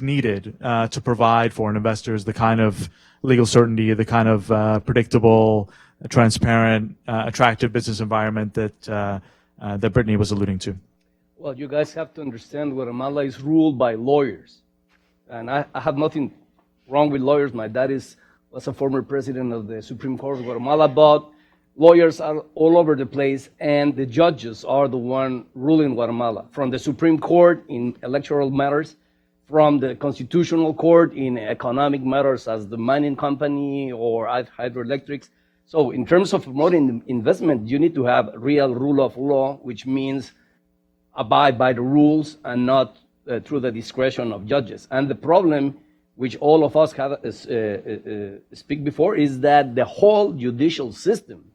needed to provide foreign investors the kind of legal certainty, the kind of predictable, transparent, attractive business environment that Brittany was alluding to? Well, you guys have to understand Guatemala is ruled by lawyers. And I have nothing wrong with lawyers. My dad was a former president of the Supreme Court of Guatemala, but lawyers are all over the place, and the judges are the one ruling Guatemala, from the Supreme Court in electoral matters, from the Constitutional Court in economic matters as the mining company or hydroelectrics. So in terms of promoting investment, you need to have real rule of law, which means abide by the rules and not through the discretion of judges. And the problem, which all of us have speak before, is that the whole judicial system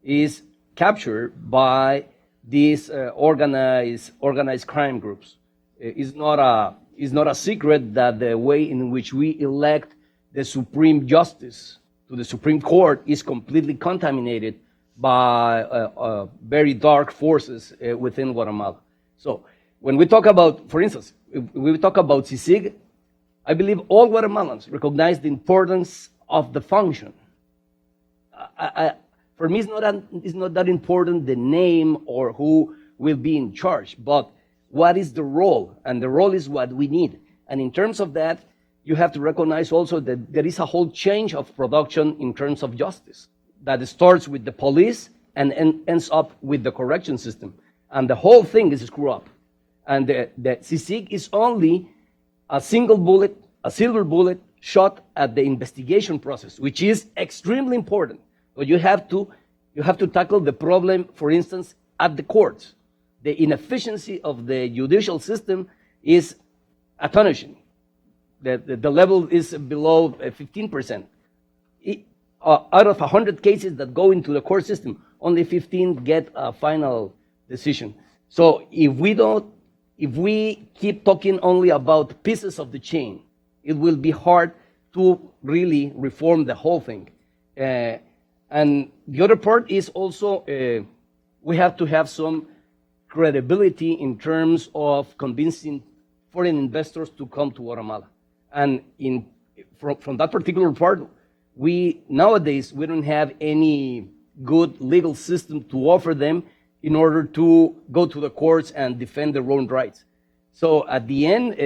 is captured by these organized crime groups. It's not a secret that the way in which we elect the Supreme Justice to the Supreme Court is completely contaminated by very dark forces within Guatemala. So when we talk about, for instance, if we talk about CICIG, I believe all Guatemalans recognize the importance of the function. For me, it's not that important the name or who will be in charge, but what is the role? And the role is what we need. And in terms of that, you have to recognize also that there is a whole change of production in terms of justice that starts with the police and ends up with the correction system. And the whole thing is screwed up. And the CICIG is only a single bullet, a silver bullet shot at the investigation process, which is extremely important. But you have to tackle the problem, for instance, at the courts. The inefficiency of the judicial system is astonishing. the level is below 15%. Out of 100 cases that go into the court system, only 15 get a final decision. So if we keep talking only about pieces of the chain, it will be hard to really reform the whole thing. And the other part is also we have to have some credibility in terms of convincing foreign investors to come to Guatemala. And from that particular part, nowadays we don't have any good legal system to offer them in order to go to the courts and defend their own rights. So at the end,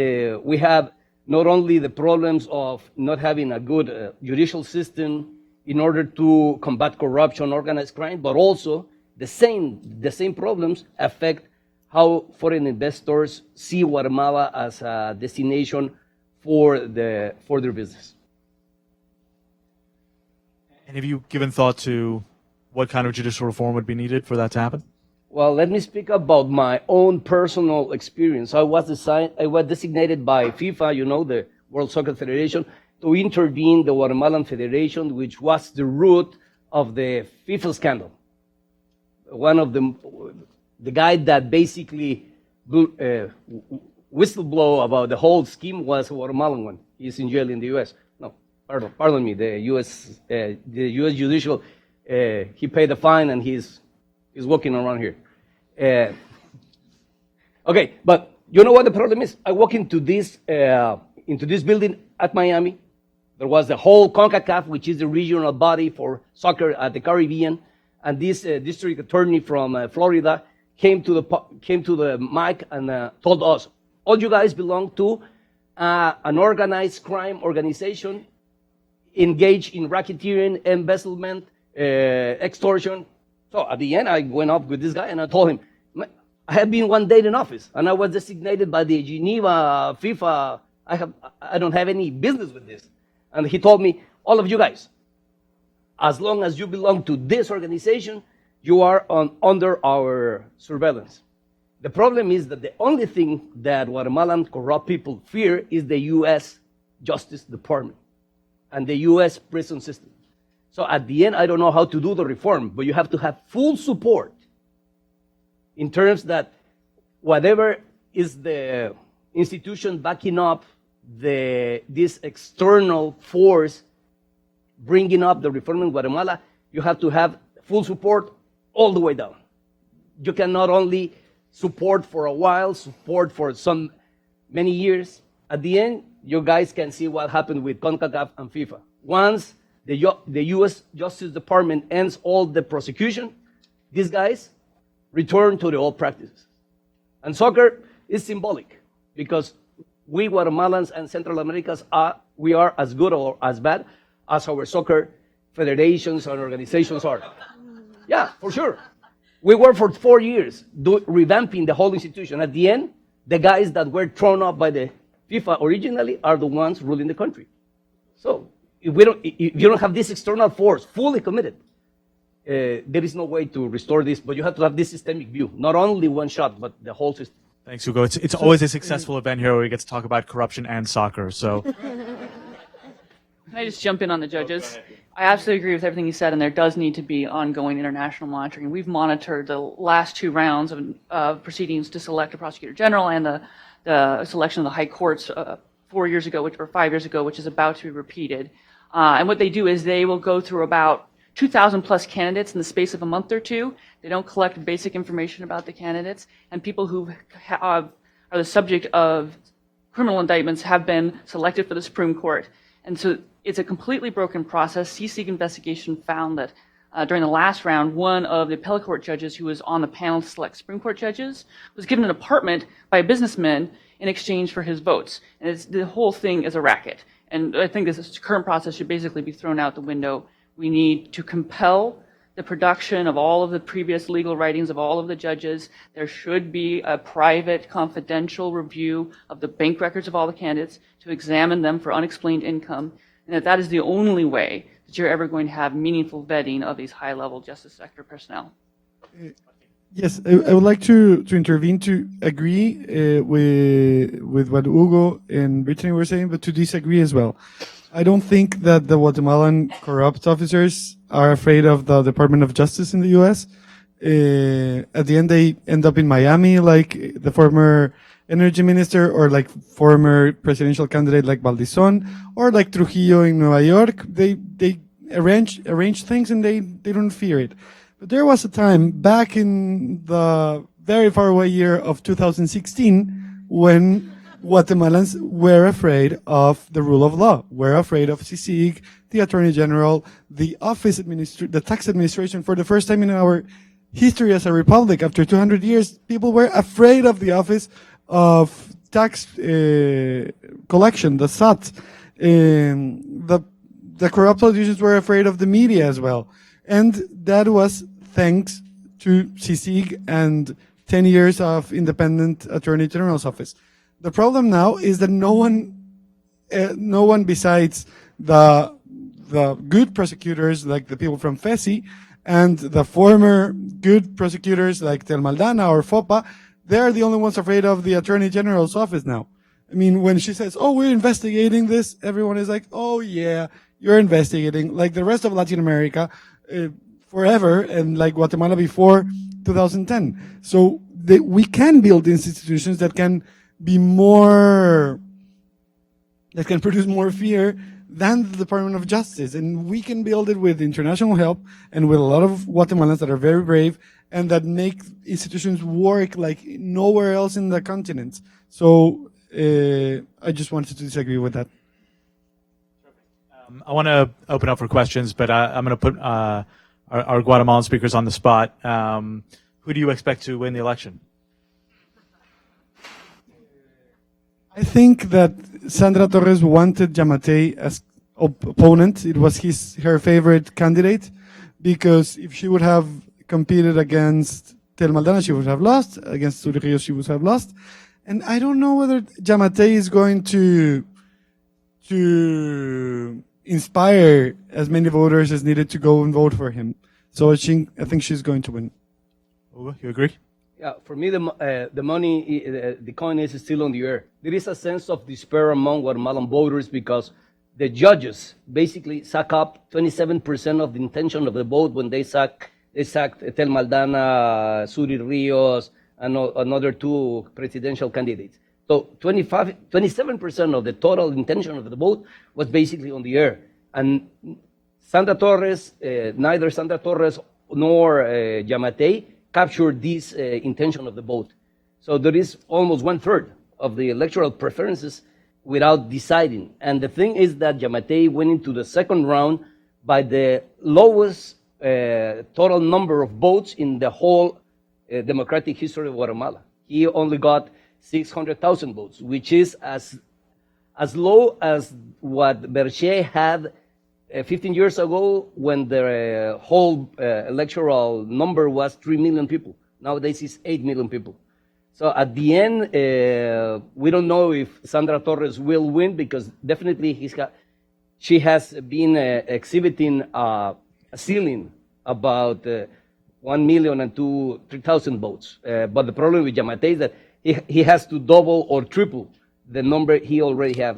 we have not only the problems of not having a good judicial system in order to combat corruption, organized crime, but also the same problems affect how foreign investors see Guatemala as a destination for their business. And have you given thought to what kind of judicial reform would be needed for that to happen? Well, let me speak about my own personal experience. I was designated by FIFA, the World Soccer Federation, to intervene the Guatemalan Federation, which was the root of the FIFA scandal. One of the guy that basically whistleblow about the whole scheme was a Guatemalan one. He's in jail in the U.S. No, pardon me, the U.S. Judicial, he paid the fine and he's walking around here. Okay, but you know what the problem is? I walk into this building at Miami. There was the whole CONCACAF, which is the regional body for soccer at the Caribbean, and this district attorney from Florida came to the mic and told us, all you guys belong to an organized crime organization engaged in racketeering, embezzlement, extortion. So at the end, I went up with this guy and I told him, I have been one day in office and I was designated by the Geneva FIFA. I don't have any business with this. And he told me, all of you guys, as long as you belong to this organization, you are under our surveillance. The problem is that the only thing that Guatemalan corrupt people fear is the U.S. Justice Department and the U.S. prison system. So at the end, I don't know how to do the reform, but you have to have full support in terms that whatever is the institution backing up this external force bringing up the reform in Guatemala, you have to have full support all the way down. You cannot only support for a while, support for many years. At the end, you guys can see what happened with CONCACAF and FIFA. Once the U.S. Justice Department ends all the prosecution, these guys return to the old practices. And soccer is symbolic because we Guatemalans and Central Americans we are as good or as bad as our soccer federations and organizations are. Yeah, for sure. We worked for 4 years revamping the whole institution. At the end, the guys that were thrown up by the FIFA originally are the ones ruling the country. So if you don't have this external force fully committed, there is no way to restore this. But you have to have this systemic view, not only one shot, but the whole system. Thanks, Hugo. It's always a successful event here where we get to talk about corruption and soccer. So, Can I just jump in on the judges? I absolutely agree with everything you said, and there does need to be ongoing international monitoring. We've monitored the last 2 rounds of proceedings to select a prosecutor general and the selection of the high courts 4 years ago, or 5 years ago, which is about to be repeated. And what they do is they will go through about 2,000 plus candidates in the space of a month or two. They don't collect basic information about the candidates, and people who are the subject of criminal indictments have been selected for the Supreme Court. And so it's a completely broken process. CICIG investigation found that during the last round, one of the appellate court judges who was on the panel to select Supreme Court judges was given an apartment by a businessman in exchange for his votes. And the whole thing is a racket. And I think this current process should basically be thrown out the window. We need to compel the production of all of the previous legal writings of all of the judges. There should be a private, confidential review of the bank records of all the candidates to examine them for unexplained income, and that is the only way that you're ever going to have meaningful vetting of these high-level justice sector personnel. Yes, I would like to intervene to agree with what Hugo and Brittany were saying, but to disagree as well. I don't think that the Guatemalan corrupt officers are afraid of the Department of Justice in the U.S. At the end, they end up in Miami, like the former energy minister, or like former presidential candidate like Valdizon, or like Trujillo in Nueva York. They arrange things and they don't fear it. But there was a time back in the very far away year of 2016 when Guatemalans were afraid of the rule of law, were afraid of CICIG, the Attorney General, the the tax administration. For the first time in our history as a republic, after 200 years, people were afraid of the office of tax collection, the SAT. The corrupt politicians were afraid of the media as well. And that was thanks to CICIG and 10 years of independent Attorney General's office. The problem now is that no one besides the good prosecutors, like the people from FESI, and the former good prosecutors like Tel Maldana or FOPA, they're the only ones afraid of the Attorney General's office now. I mean, when she says, "Oh, we're investigating this," everyone is like, "Oh yeah, you're investigating," like the rest of Latin America forever, and like Guatemala before 2010. So we can build institutions that can be more, that can produce more fear than the Department of Justice. And we can build it with international help and with a lot of Guatemalans that are very brave and that make institutions work like nowhere else in the continent. So I just wanted to disagree with that. I want to open up for questions, but I'm going to put our Guatemalan speakers on the spot. Who do you expect to win the election? I think that Sandra Torres wanted Giammattei as opponent. It was her favorite candidate, because if she would have competed against Tel Maldana, she would have lost. Against Trujillo, she would have lost. And I don't know whether Giammattei is going to inspire as many voters as needed to go and vote for him. So I think she's going to win. Hugo, you agree? Yeah, for me, the money, the coin is still on the air. There is a sense of despair among Guatemalan voters because the judges basically suck up 27% of the intention of the vote when they sacked Tel Maldana, Suri Rios, and another two presidential candidates. So 27% of the total intention of the vote was basically on the air. And Sandra Torres, neither Sandra Torres nor Giammattei captured this intention of the vote. So there is almost 1/3 of the electoral preferences without deciding. And the thing is that Giammattei went into the second round by the lowest total number of votes in the whole democratic history of Guatemala. He only got 600,000 votes, which is as low as what Berche had 15 years ago when the whole electoral number was 3 million people. Nowadays it's 8 million people. So at the end, we don't know if Sandra Torres will win, because definitely she has been exhibiting a ceiling about 1 million and 3,000 votes. But the problem with Giammattei is that he has to double or triple the number he already has.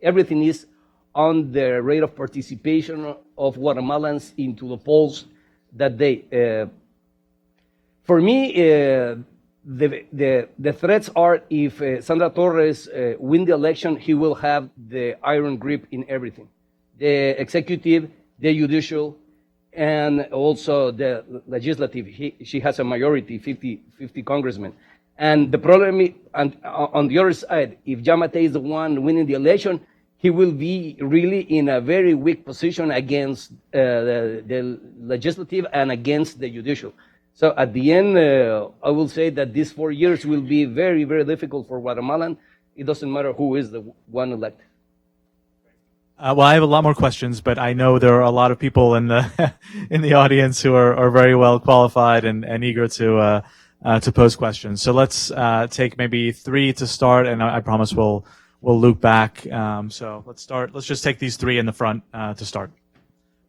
Everything is on the rate of participation of Guatemalans into the polls that day. For me, the threats are if Sandra Torres win the election, he will have the iron grip in everything. The executive, the judicial, and also the legislative. She has a majority, 50 congressmen. And the problem is, on the other side, if Giammattei is the one winning the election, he will be really in a very weak position against the legislative and against the judicial. So at the end, I will say that these 4 years will be very, very difficult for Guatemalan. It doesn't matter who is the one elected. Well, I have a lot more questions, but I know there are a lot of people in the in the audience who are very well qualified and eager to pose questions. So let's take maybe 3 to start, and I promise we'll loop back. So let's start. Let's just take these 3 in the front to start.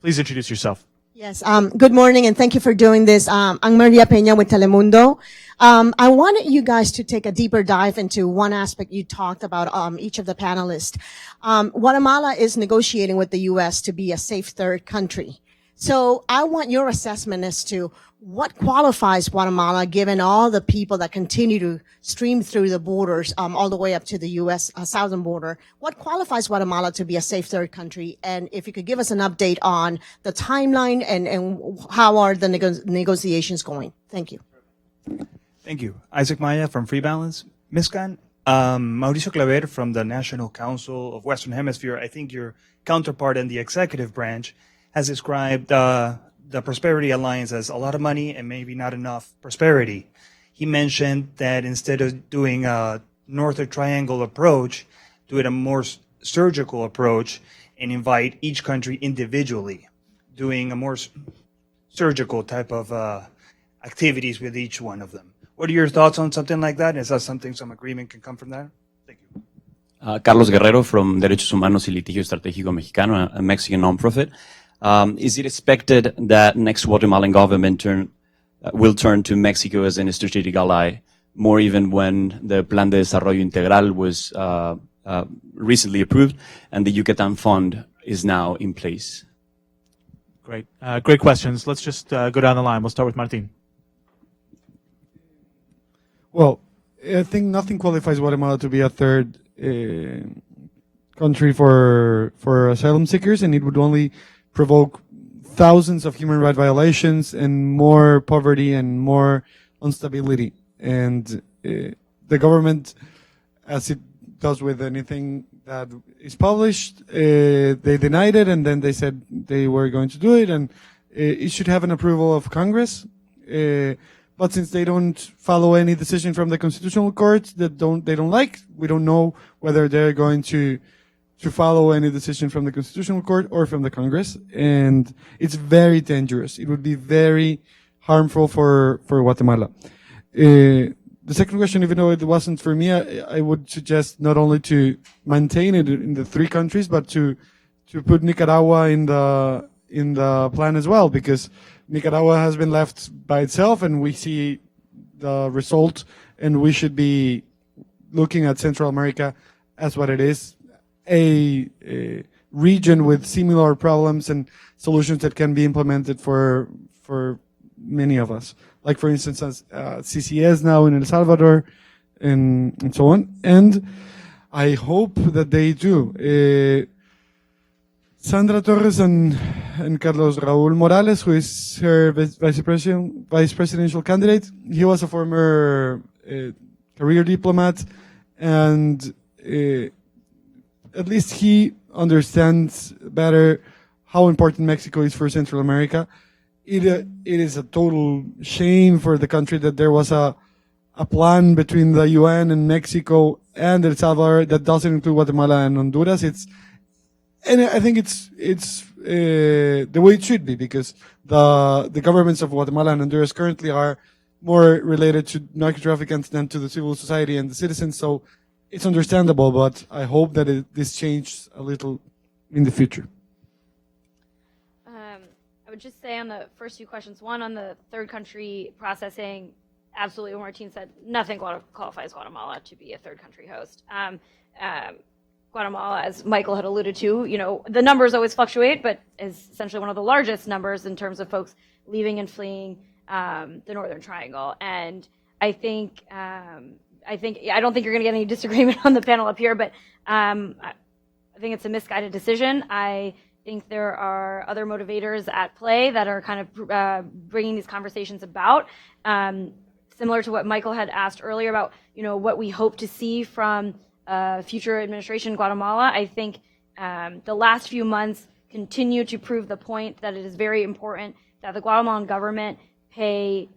Please introduce yourself. Yes, good morning and thank you for doing this. I'm Maria Peña with Telemundo. I wanted you guys to take a deeper dive into one aspect you talked about, each of the panelists. Guatemala is negotiating with the U.S. to be a safe third country. So I want your assessment as to what qualifies Guatemala, given all the people that continue to stream through the borders, all the way up to the U.S. Southern border. What qualifies Guatemala to be a safe third country? And if you could give us an update on the timeline and how are the negotiations going? Thank you. Thank you. Isaac Maya from Free Balance. Ms. Khan, Mauricio Claver from the National Council of Western Hemisphere, I think your counterpart in the executive branch, has described the Prosperity Alliance as a lot of money and maybe not enough prosperity. He mentioned that instead of doing a Northern Triangle approach, do it a more surgical approach and invite each country individually, doing a more surgical type of activities with each one of them. What are your thoughts on something like that? Is that something, some agreement can come from that? Thank you. Carlos Guerrero from Derechos Humanos y Litigio Estratégico Mexicano, a Mexican nonprofit. Is it expected that next Guatemalan government will turn to Mexico as a strategic ally, more even when the Plan de Desarrollo Integral was recently approved and the Yucatan Fund is now in place? Great. Great questions. Let's just go down the line. We'll start with Martin. Well, I think nothing qualifies Guatemala to be a third country for asylum seekers, and it would only provoke thousands of human rights violations and more poverty and more instability. And the government, as it does with anything that is published, they denied it, and then they said they were going to do it, and it should have an approval of Congress. But since they don't follow any decision from the Constitutional Court that they don't like, we don't know whether they're going to follow any decision from the Constitutional Court or from the Congress. And it's very dangerous. It would be very harmful for Guatemala. The second question, even though it wasn't for me, I would suggest not only to maintain it in the three countries, but to put Nicaragua in the plan as well, because Nicaragua has been left by itself, and we see the result, and we should be looking at Central America as what it is, a region with similar problems and solutions that can be implemented for many of us. Like, for instance, as CCS now in El Salvador and so on. And I hope that they do. Sandra Torres and Carlos Raúl Morales, who is her vice presidential candidate, he was a former career diplomat, and at least he understands better how important Mexico is for Central America. It is a total shame for the country that there was a plan between the UN and Mexico and El Salvador that doesn't include Guatemala and Honduras. And I think it's the way it should be, because the governments of Guatemala and Honduras currently are more related to narco-traffickers than to the civil society and the citizens. So it's understandable, but I hope that this changes a little in the future. I would just say on the first two questions, one on the third country processing, absolutely what Martin said, nothing qualifies Guatemala to be a third country host. Guatemala, as Michael had alluded to, the numbers always fluctuate, but is essentially one of the largest numbers in terms of folks leaving and fleeing the Northern Triangle. And I don't think you're going to get any disagreement on the panel up here, but I think it's a misguided decision. I think there are other motivators at play that are kind of bringing these conversations about. Similar to what Michael had asked earlier about, what we hope to see from future administration in Guatemala. I think the last few months continue to prove the point that it is very important that the Guatemalan government pay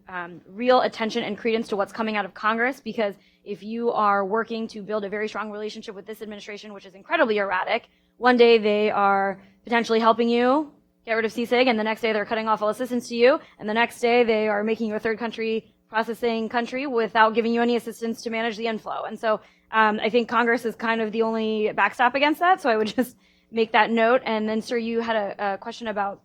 real attention and credence to what's coming out of Congress, because if you are working to build a very strong relationship with this administration, which is incredibly erratic, one day they are potentially helping you get rid of CICIG, and the next day they're cutting off all assistance to you, and the next day they are making you a third country processing country without giving you any assistance to manage the inflow. And so I think Congress is kind of the only backstop against that, so I would just make that note. And then, sir, you had a question about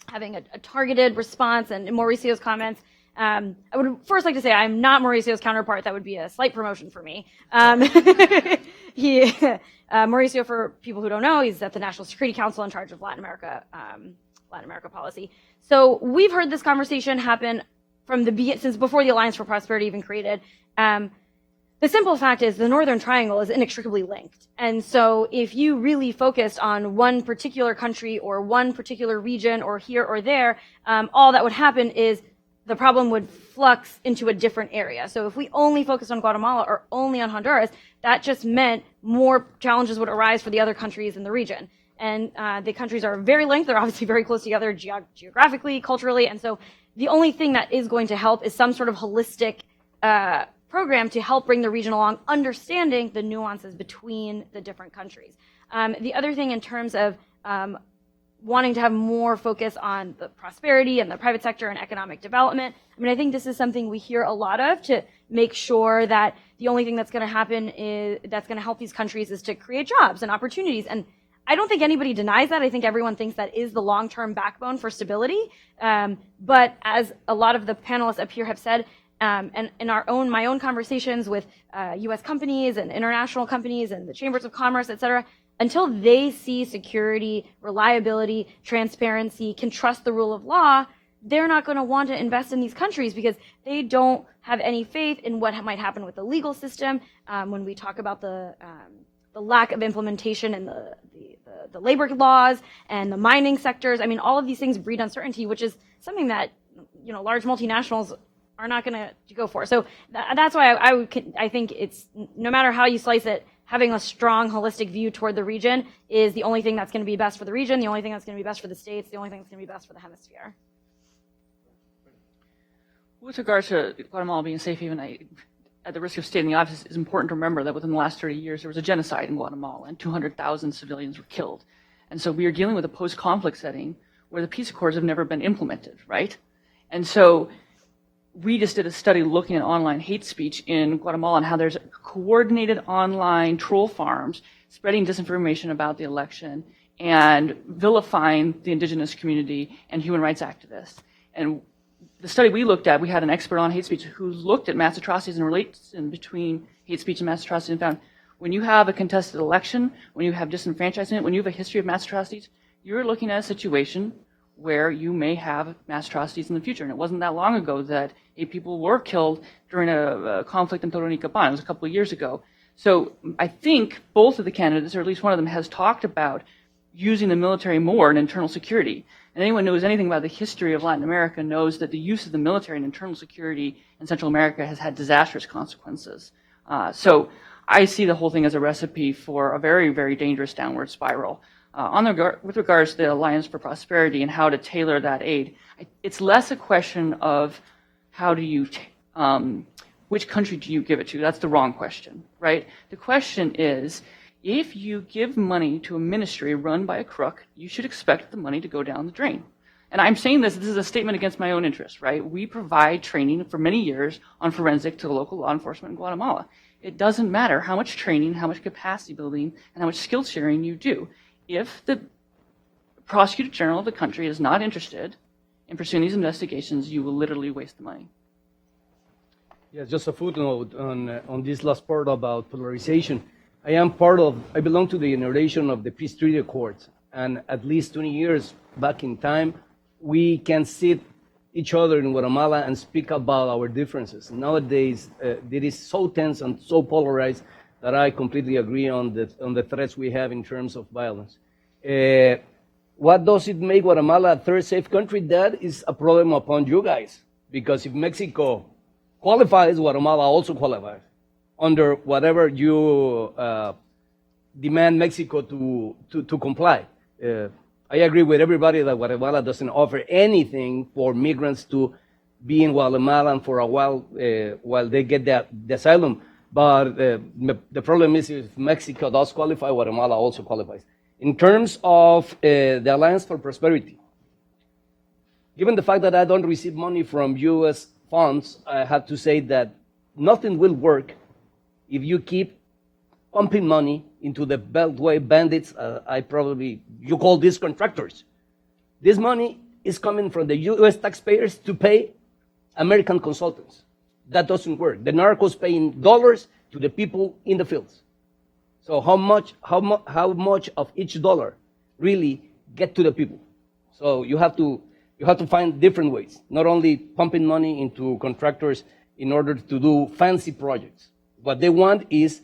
having a targeted response, and Mauricio's comments. I would first like to say I'm not Mauricio's counterpart. That would be a slight promotion for me. Mauricio, for people who don't know, he's at the National Security Council in charge of Latin America policy. So we've heard this conversation happen since before the Alliance for Prosperity even created. The simple fact is the Northern Triangle is inextricably linked. And so if you really focused on one particular country or one particular region or here or there, all that would happen is the problem would flux into a different area. So if we only focused on Guatemala or only on Honduras, that just meant more challenges would arise for the other countries in the region. And the countries are very linked. They're obviously very close together geographically, culturally. And so the only thing that is going to help is some sort of holistic program to help bring the region along, understanding the nuances between the different countries. The other thing in terms of wanting to have more focus on the prosperity and the private sector and economic development, I mean, I think this is something we hear a lot of, to make sure that the only thing that's going to happen that's going to help these countries is to create jobs and opportunities. And I don't think anybody denies that. I think everyone thinks that is the long-term backbone for stability. But as a lot of the panelists up here have said, and in my own conversations with U.S. companies and international companies and the chambers of commerce, et cetera, until they see security, reliability, transparency, can trust the rule of law, they're not going to want to invest in these countries because they don't have any faith in what might happen with the legal system. When we talk about the lack of implementation in the labor laws and the mining sectors, I mean, all of these things breed uncertainty, which is something that large multinationals are not going to go for. So that's why I think it's, no matter how you slice it, having a strong holistic view toward the region is the only thing that's going to be best for the region, the only thing that's going to be best for the states, the only thing that's going to be best for the hemisphere. With regard to Guatemala being safe, even at the risk of stating the obvious, it's important to remember that within the last 30 years, there was a genocide in Guatemala and 200,000 civilians were killed. And so we are dealing with a post-conflict setting where the peace accords have never been implemented, right? And so we just did a study looking at online hate speech in Guatemala and how there's coordinated online troll farms spreading disinformation about the election and vilifying the indigenous community and human rights activists. And the study we looked at, we had an expert on hate speech who looked at mass atrocities and relation between hate speech and mass atrocities and found when you have a contested election, when you have disenfranchisement, when you have a history of mass atrocities, you're looking at a situation where you may have mass atrocities in the future. And it wasn't that long ago that 8 people were killed during a conflict in Toronicapan. It was a couple of years ago. So I think both of the candidates, or at least one of them, has talked about using the military more in internal security. And anyone who knows anything about the history of Latin America knows that the use of the military in internal security in Central America has had disastrous consequences. So I see the whole thing as a recipe for a very, very dangerous downward spiral. With regards to the Alliance for Prosperity and how to tailor that aid, it's less a question of how do you, which country do you give it to? That's the wrong question, right? The question is, if you give money to a ministry run by a crook, you should expect the money to go down the drain. And I'm saying this is a statement against my own interest, right? We provide training for many years on forensic to the local law enforcement in Guatemala. It doesn't matter how much training, how much capacity building, and how much skill sharing you do. If the prosecutor general of the country is not interested in pursuing these investigations, you will literally waste the money. Yeah, just a footnote on this last part about polarization. I belong to the generation of the peace treaty accords, and at least 20 years back in time, we can sit each other in Guatemala and speak about our differences. Nowadays, it is so tense and so polarized that I completely agree on the threats we have in terms of violence. What does it make Guatemala a third safe country? That is a problem upon you guys, because if Mexico qualifies, Guatemala also qualifies under whatever you demand Mexico to comply. I agree with everybody that Guatemala doesn't offer anything for migrants to be in Guatemala and for a while they get the asylum. But the problem is if Mexico does qualify, Guatemala also qualifies. In terms of the Alliance for Prosperity, given the fact that I don't receive money from U.S. funds, I have to say that nothing will work if you keep pumping money into the Beltway bandits. You call these contractors. This money is coming from the U.S. taxpayers to pay American consultants. That doesn't work. The narcos pay in dollars to the people in the fields. So how much of each dollar really get to the people? So you have to find different ways, not only pumping money into contractors in order to do fancy projects. What they want is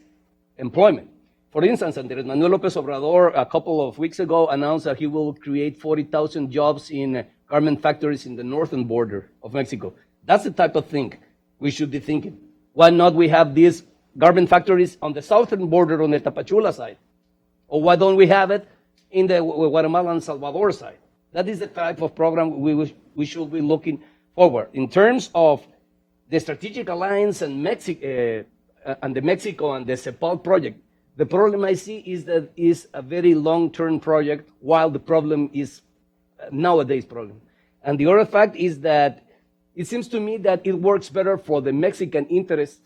employment. For instance, Andrés Manuel López Obrador a couple of weeks ago announced that he will create 40,000 jobs in garment factories in the northern border of Mexico. That's the type of thing we should be thinking. Why not we have these garment factories on the southern border on the Tapachula side? Or why don't we have it in the Guatemala and Salvador side? That is the type of program we should be looking forward. In terms of the strategic alliance and the Mexico and the CEPAL project, the problem I see is that it's a very long-term project, while the problem is nowadays problem. And the other fact is that it seems to me that it works better for the Mexican interest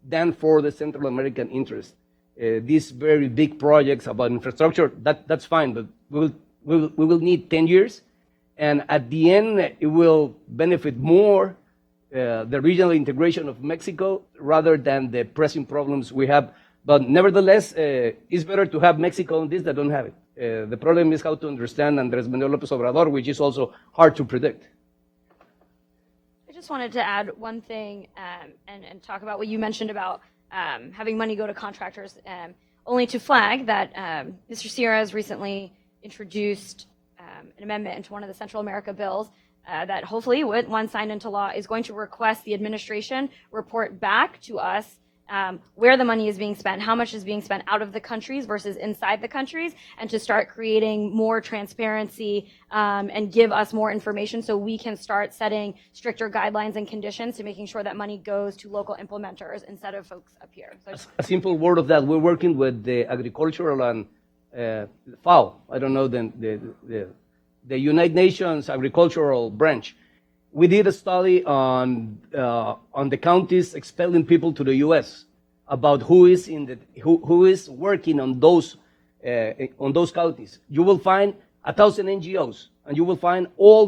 than for the Central American interest. These very big projects about infrastructure, that's fine, but we will need 10 years. And at the end, it will benefit more the regional integration of Mexico rather than the pressing problems we have. But nevertheless, it's better to have Mexico on this than don't have it. The problem is how to understand Andrés Manuel López Obrador, which is also hard to predict. I just wanted to add one thing and talk about what you mentioned about having money go to contractors, only to flag that Mr. Sierra has recently introduced an amendment into one of the Central America bills that hopefully, when signed into law, is going to request the administration report back to us where the money is being spent, how much is being spent out of the countries versus inside the countries, and to start creating more transparency and give us more information so we can start setting stricter guidelines and conditions to making sure that money goes to local implementers instead of folks up here. So a simple word of that, we're working with the agricultural and FAO, I don't know, the United Nations agricultural branch. We did a study on the counties expelling people to the U.S. about who is working on those counties. You will find 1,000 NGOs, and you will find all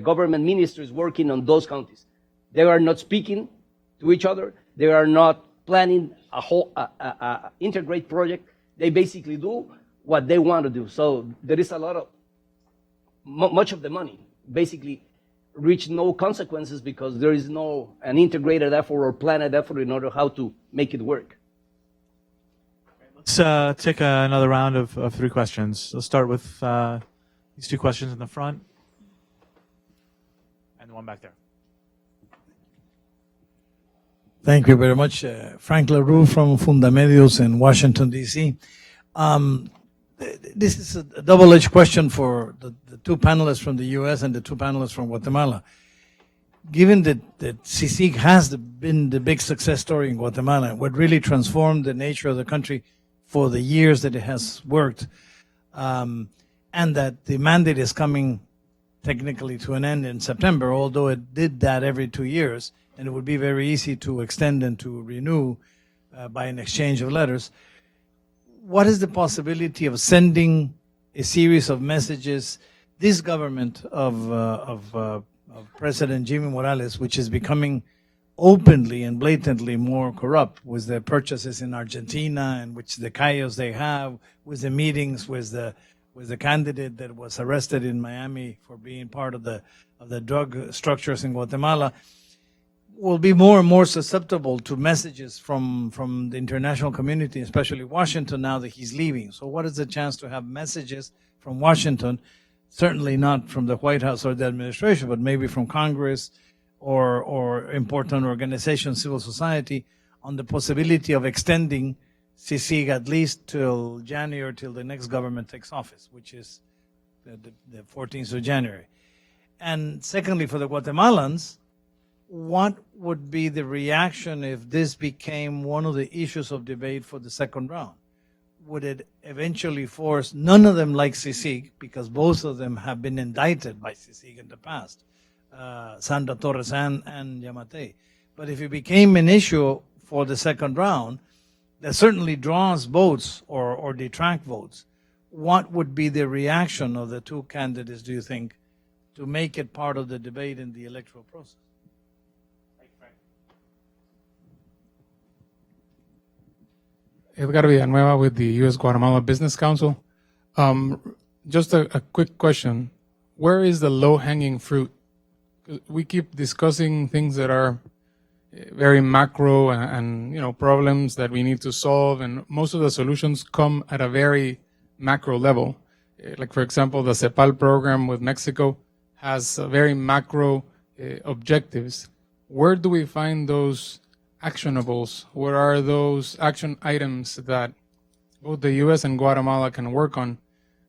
government ministers working on those counties. They are not speaking to each other. They are not planning a whole integrate project. They basically do what they want to do. So there is a lot of much of the money basically reach no consequences because there is no an integrated effort or planned effort in order how to make it work. Let's take another round of 3 questions. Let's start with these 2 questions in the front and the one back there. Thank you very much. Frank LaRue from Fundamedios in Washington, D.C. This is a double-edged question for the 2 panelists from the U.S. and the 2 panelists from Guatemala. Given that CICIG has been the big success story in Guatemala, what really transformed the nature of the country for the years that it has worked, and that the mandate is coming technically to an end in September, although it did that every 2 years, and it would be very easy to extend and to renew by an exchange of letters. What is the possibility of sending a series of messages? This government of President Jimmy Morales, which is becoming openly and blatantly more corrupt with the purchases in Argentina and which the chaos they have, with the meetings with the candidate that was arrested in Miami for being part of the drug structures in Guatemala, will be more and more susceptible to messages from the international community, especially Washington, now that he's leaving. So what is the chance to have messages from Washington, certainly not from the White House or the administration, but maybe from Congress or important organizations, civil society, on the possibility of extending CICIG at least till January, till the next government takes office, which is the 14th of January. And secondly, for the Guatemalans, what would be the reaction if this became one of the issues of debate for the second round? Would it eventually force, none of them like CICIG, because both of them have been indicted by CICIG in the past, Sandra Torres and Giammattei. But if it became an issue for the second round, that certainly draws votes or detract votes. What would be the reaction of the 2 candidates, do you think, to make it part of the debate in the electoral process? Edgar Villanueva with the U.S. Guatemala Business Council. Just a quick question. Where is the low-hanging fruit? We keep discussing things that are very macro and problems that we need to solve, and most of the solutions come at a very macro level. Like, for example, the CEPAL program with Mexico has very macro objectives. Where do we find those actionables? What are those action items that both the U.S. and Guatemala can work on?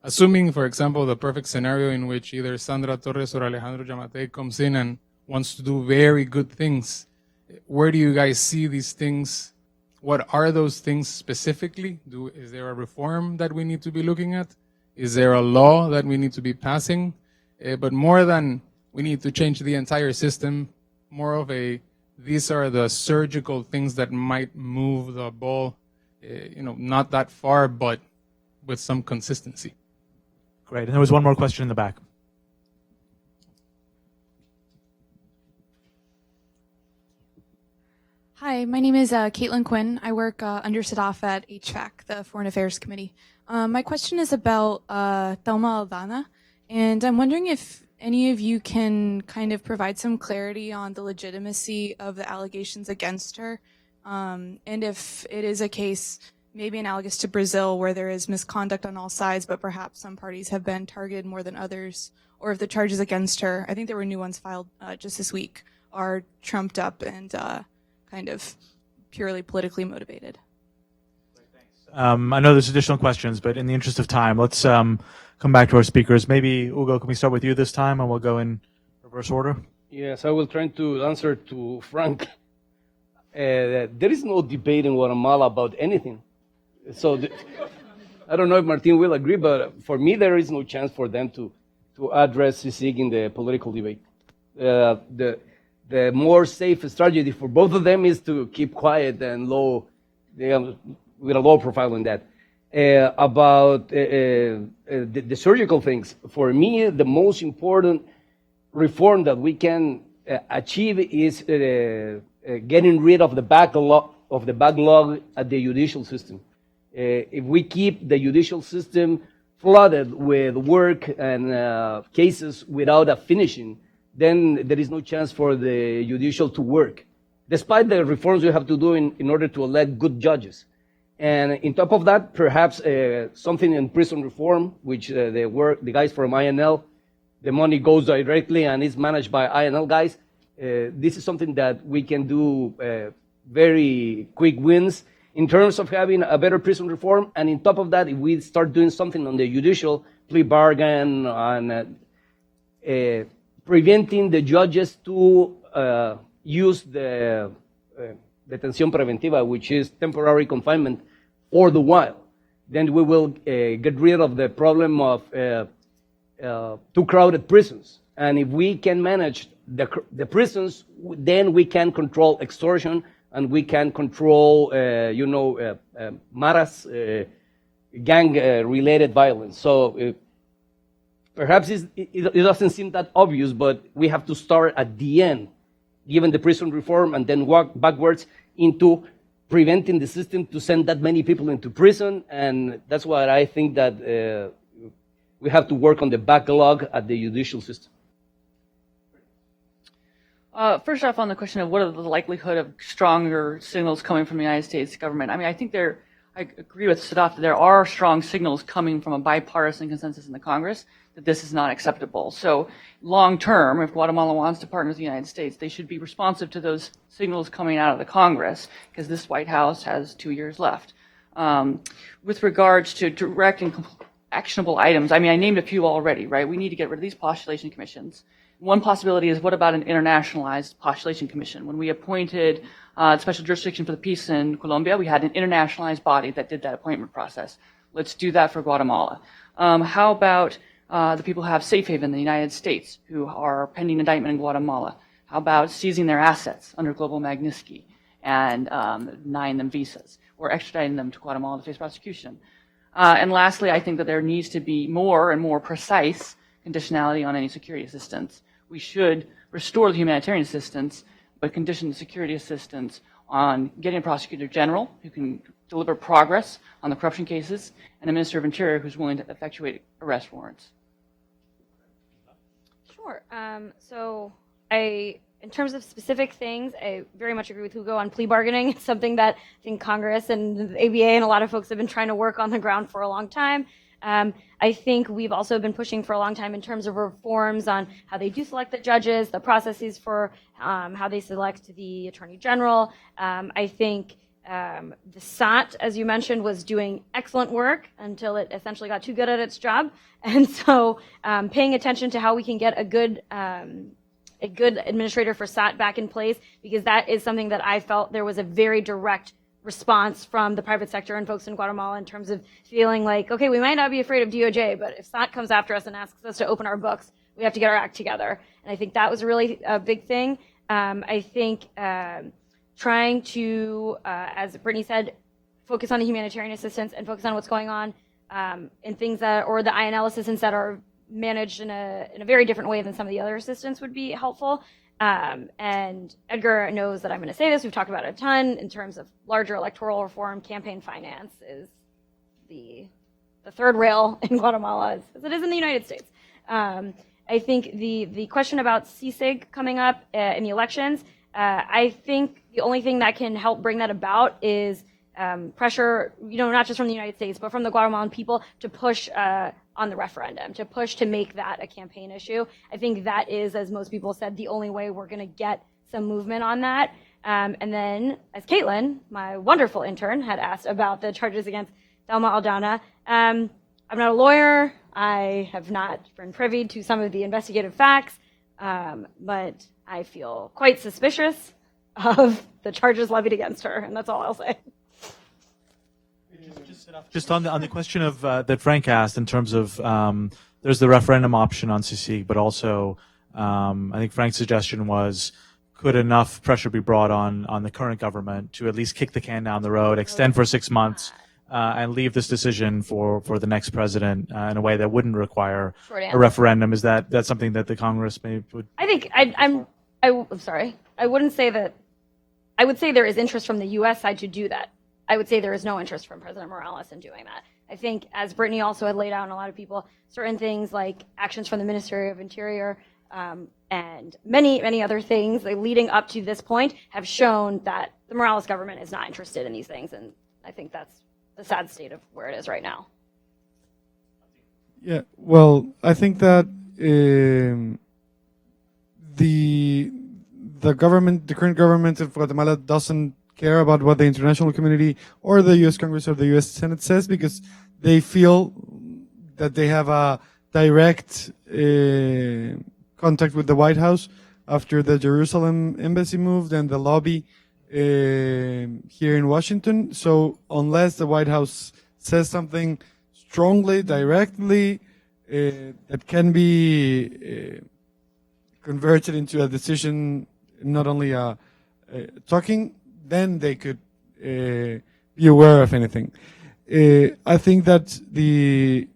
Assuming, for example, the perfect scenario in which either Sandra Torres or Alejandro Giammattei comes in and wants to do very good things, where do you guys see these things? What are those things specifically? Is there a reform that we need to be looking at? Is there a law that we need to be passing? But more than we need to change the entire system, more of these are the surgical things that might move the ball, not that far, but with some consistency. Great. And there was one more question in the back. Hi, my name is Caitlin Quinn. I work under SADAF at HVAC, the Foreign Affairs Committee. My question is about Thelma Aldana, and I'm wondering if any of you can kind of provide some clarity on the legitimacy of the allegations against her, and if it is a case maybe analogous to Brazil where there is misconduct on all sides, but perhaps some parties have been targeted more than others, or if the charges against her, I think there were new ones filed just this week, are trumped up and kind of purely politically motivated. I know there's additional questions, but in the interest of time, let's come back to our speakers. Maybe, Hugo, can we start with you this time, and we'll go in reverse order? Yes, I will try to answer to Frank. There is no debate in Guatemala about anything. So I don't know if Martin will agree, but for me, there is no chance for them to address CICIG in the political debate. The more safe strategy for both of them is to keep quiet and with a low profile on that. About the surgical things, for me, the most important reform that we can achieve is getting rid of the backlog at the judicial system. If we keep the judicial system flooded with work and cases without a finishing, then there is no chance for the judicial to work, despite the reforms we have to do in order to elect good judges. And on top of that, perhaps something in prison reform, which the guys from INL, the money goes directly and is managed by INL guys. This is something that we can do very quick wins in terms of having a better prison reform. And on top of that, if we start doing something on the judicial plea bargain and preventing the judges to use the detención preventiva, which is temporary confinement for the while, then we will get rid of the problem of too crowded prisons. And if we can manage the prisons, then we can control extortion and we can control, maras, gang-related violence. So perhaps it doesn't seem that obvious, but we have to start at the end, given the prison reform, and then walk backwards into preventing the system to send that many people into prison. And that's why I think that we have to work on the backlog at the judicial system. First off, on the question of what are the likelihood of stronger signals coming from the United States government, I mean, I think I agree with Sadaf that there are strong signals coming from a bipartisan consensus in the Congress that this is not acceptable. So long term, if Guatemala wants to partner with the United States, they should be responsive to those signals coming out of the Congress, because this White House has 2 years left. With regards to direct and actionable items, I mean, I named a few already, right? We need to get rid of these postulation commissions. One possibility is, what about an internationalized postulation commission? When we appointed special jurisdiction for the peace in Colombia, we had an internationalized body that did that appointment process. Let's do that for Guatemala. How about the people who have safe haven in the United States who are pending indictment in Guatemala? How about seizing their assets under Global Magnitsky and denying them visas or extraditing them to Guatemala to face prosecution? And lastly, I think that there needs to be more and more precise conditionality on any security assistance. We should restore the humanitarian assistance, but condition the security assistance on getting a prosecutor general who can deliver progress on the corruption cases and a minister of interior who's willing to effectuate arrest warrants. Sure. In terms of specific things, I very much agree with Hugo on plea bargaining. It's something that I think Congress and the ABA and a lot of folks have been trying to work on the ground for a long time. I think we've also been pushing for a long time in terms of reforms on how they do select the judges, the processes for how they select the attorney general. I think the SOT, as you mentioned, was doing excellent work until it essentially got too good at its job. And so paying attention to how we can get a good administrator for SOT back in place, because that is something that I felt there was a very direct response from the private sector and folks in Guatemala in terms of feeling like, okay, we might not be afraid of DOJ, but if SOT comes after us and asks us to open our books, we have to get our act together. And I think that was really a big thing. I think trying to, as Brittany said, focus on the humanitarian assistance and focus on what's going on in things that, or the INL assistance that are managed in a very different way than some of the other assistance would be helpful. And Edgar knows that I'm going to say this. We've talked about it a ton in terms of larger electoral reform. Campaign finance is the third rail in Guatemala, as it is in the United States. I think the question about CICIG coming up in the elections, I think the only thing that can help bring that about is pressure, not just from the United States, but from the Guatemalan people to push on the referendum, to push to make that a campaign issue. I think that is, as most people said, the only way we're going to get some movement on that. And then, as Caitlin, my wonderful intern, had asked about the charges against Thelma Aldana, I'm not a lawyer. I have not been privy to some of the investigative facts, but I feel quite suspicious of the charges levied against her, and that's all I'll say. Just on the question of that Frank asked in terms of there's the referendum option on CICIG, but also I think Frank's suggestion was, could enough pressure be brought on the current government to at least kick the can down the road, extend for 6 months, and leave this decision for the next president in a way that wouldn't require a referendum? Is that something that the Congress would? I think I'm sorry. I wouldn't say that. I would say there is interest from the U.S. side to do that. I would say there is no interest from President Morales in doing that. I think, as Brittany also had laid out and a lot of people, certain things like actions from the Ministry of Interior and many, many other things leading up to this point have shown that the Morales government is not interested in these things. And I think that's the sad state of where it is right now. Yeah, well, I think that the current government of Guatemala doesn't care about what the international community or the U.S. Congress or the U.S. Senate says, because they feel that they have a direct contact with the White House after the Jerusalem embassy moved and the lobby here in Washington. So unless the White House says something strongly, directly, that can be converted into a decision, not only talking, then they could be aware of anything. I think that the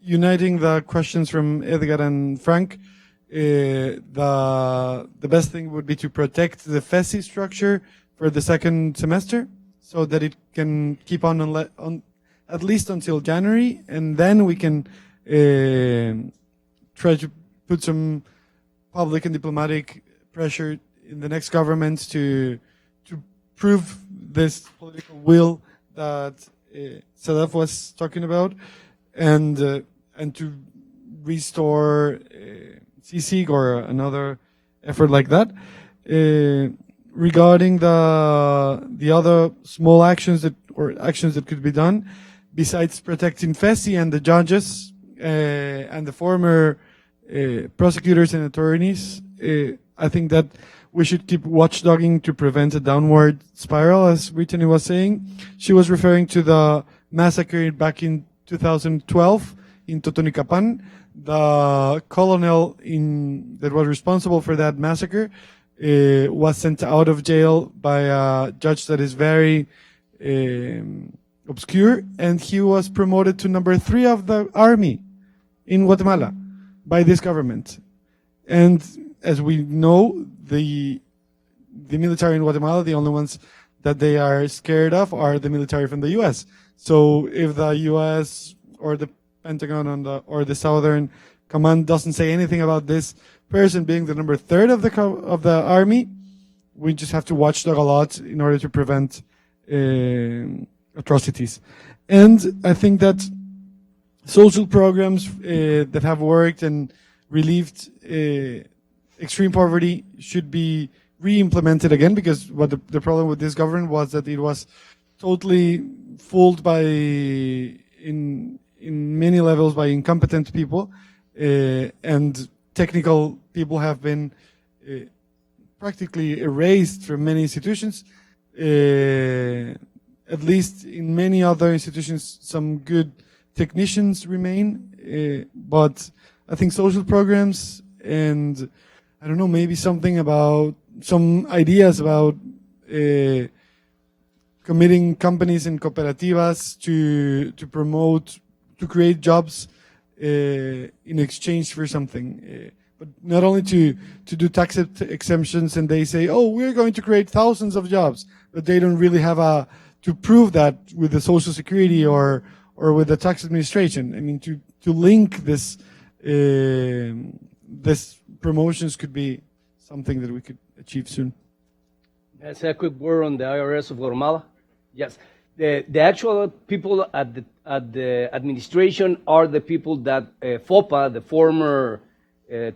uniting the questions from Edgar and Frank, the best thing would be to protect the FESI structure for the second semester, so that it can keep on at least until January, and then we can try to put some public and diplomatic pressure in the next government to prove this political will that Sadaf was talking about, and to restore CICIG or another effort like that. Regarding the other small actions that could be done, besides protecting FESI and the judges and the former prosecutors and attorneys, I think that we should keep watchdogging to prevent a downward spiral, as Brittany was saying. She was referring to the massacre back in 2012 in Totonicapán. The colonel that was responsible for that massacre was sent out of jail by a judge that is very obscure, and he was promoted to number 3 of the army in Guatemala by this government. And as we know, the military in Guatemala, the only ones that they are scared of are the military from the U.S. So if the U.S. or the Pentagon or the Southern Command doesn't say anything about this person being the number 3 of the army, we just have to watchdog a lot in order to prevent atrocities. And I think that social programs that have worked and relieved extreme poverty should be re-implemented again, because what the problem with this government was that it was totally fooled by, in many levels, by incompetent people, and technical people have been practically erased from many institutions. At least in many other institutions, some good technicians remain, but I think social programs and, I don't know, maybe some ideas about committing companies and cooperativas to promote, to create jobs in exchange for something. But not only to do tax exemptions, and they say, oh, we're going to create thousands of jobs, but they don't really have to prove that with the Social Security or with the tax administration. I mean, to link this promotions could be something that we could achieve soon. Can I say a quick word on the IRS of Guatemala? Yes. The actual people at the administration are the people that FOPA, the former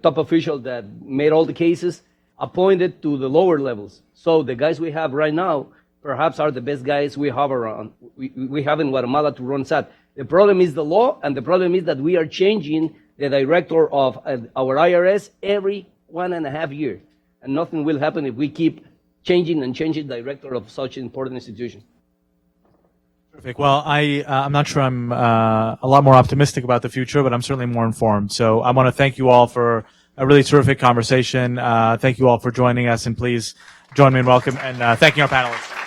top official that made all the cases, appointed to the lower levels. So the guys we have right now perhaps are the best guys we have around. We have in Guatemala to run SAT. The problem is the law, and the problem is that we are changing the director of our IRS every 1.5 years. And nothing will happen if we keep changing the director of such an important institution. Terrific. Well, I'm not sure I'm a lot more optimistic about the future, but I'm certainly more informed. So I want to thank you all for a really terrific conversation. Thank you all for joining us, and please join me in welcome and thanking our panelists.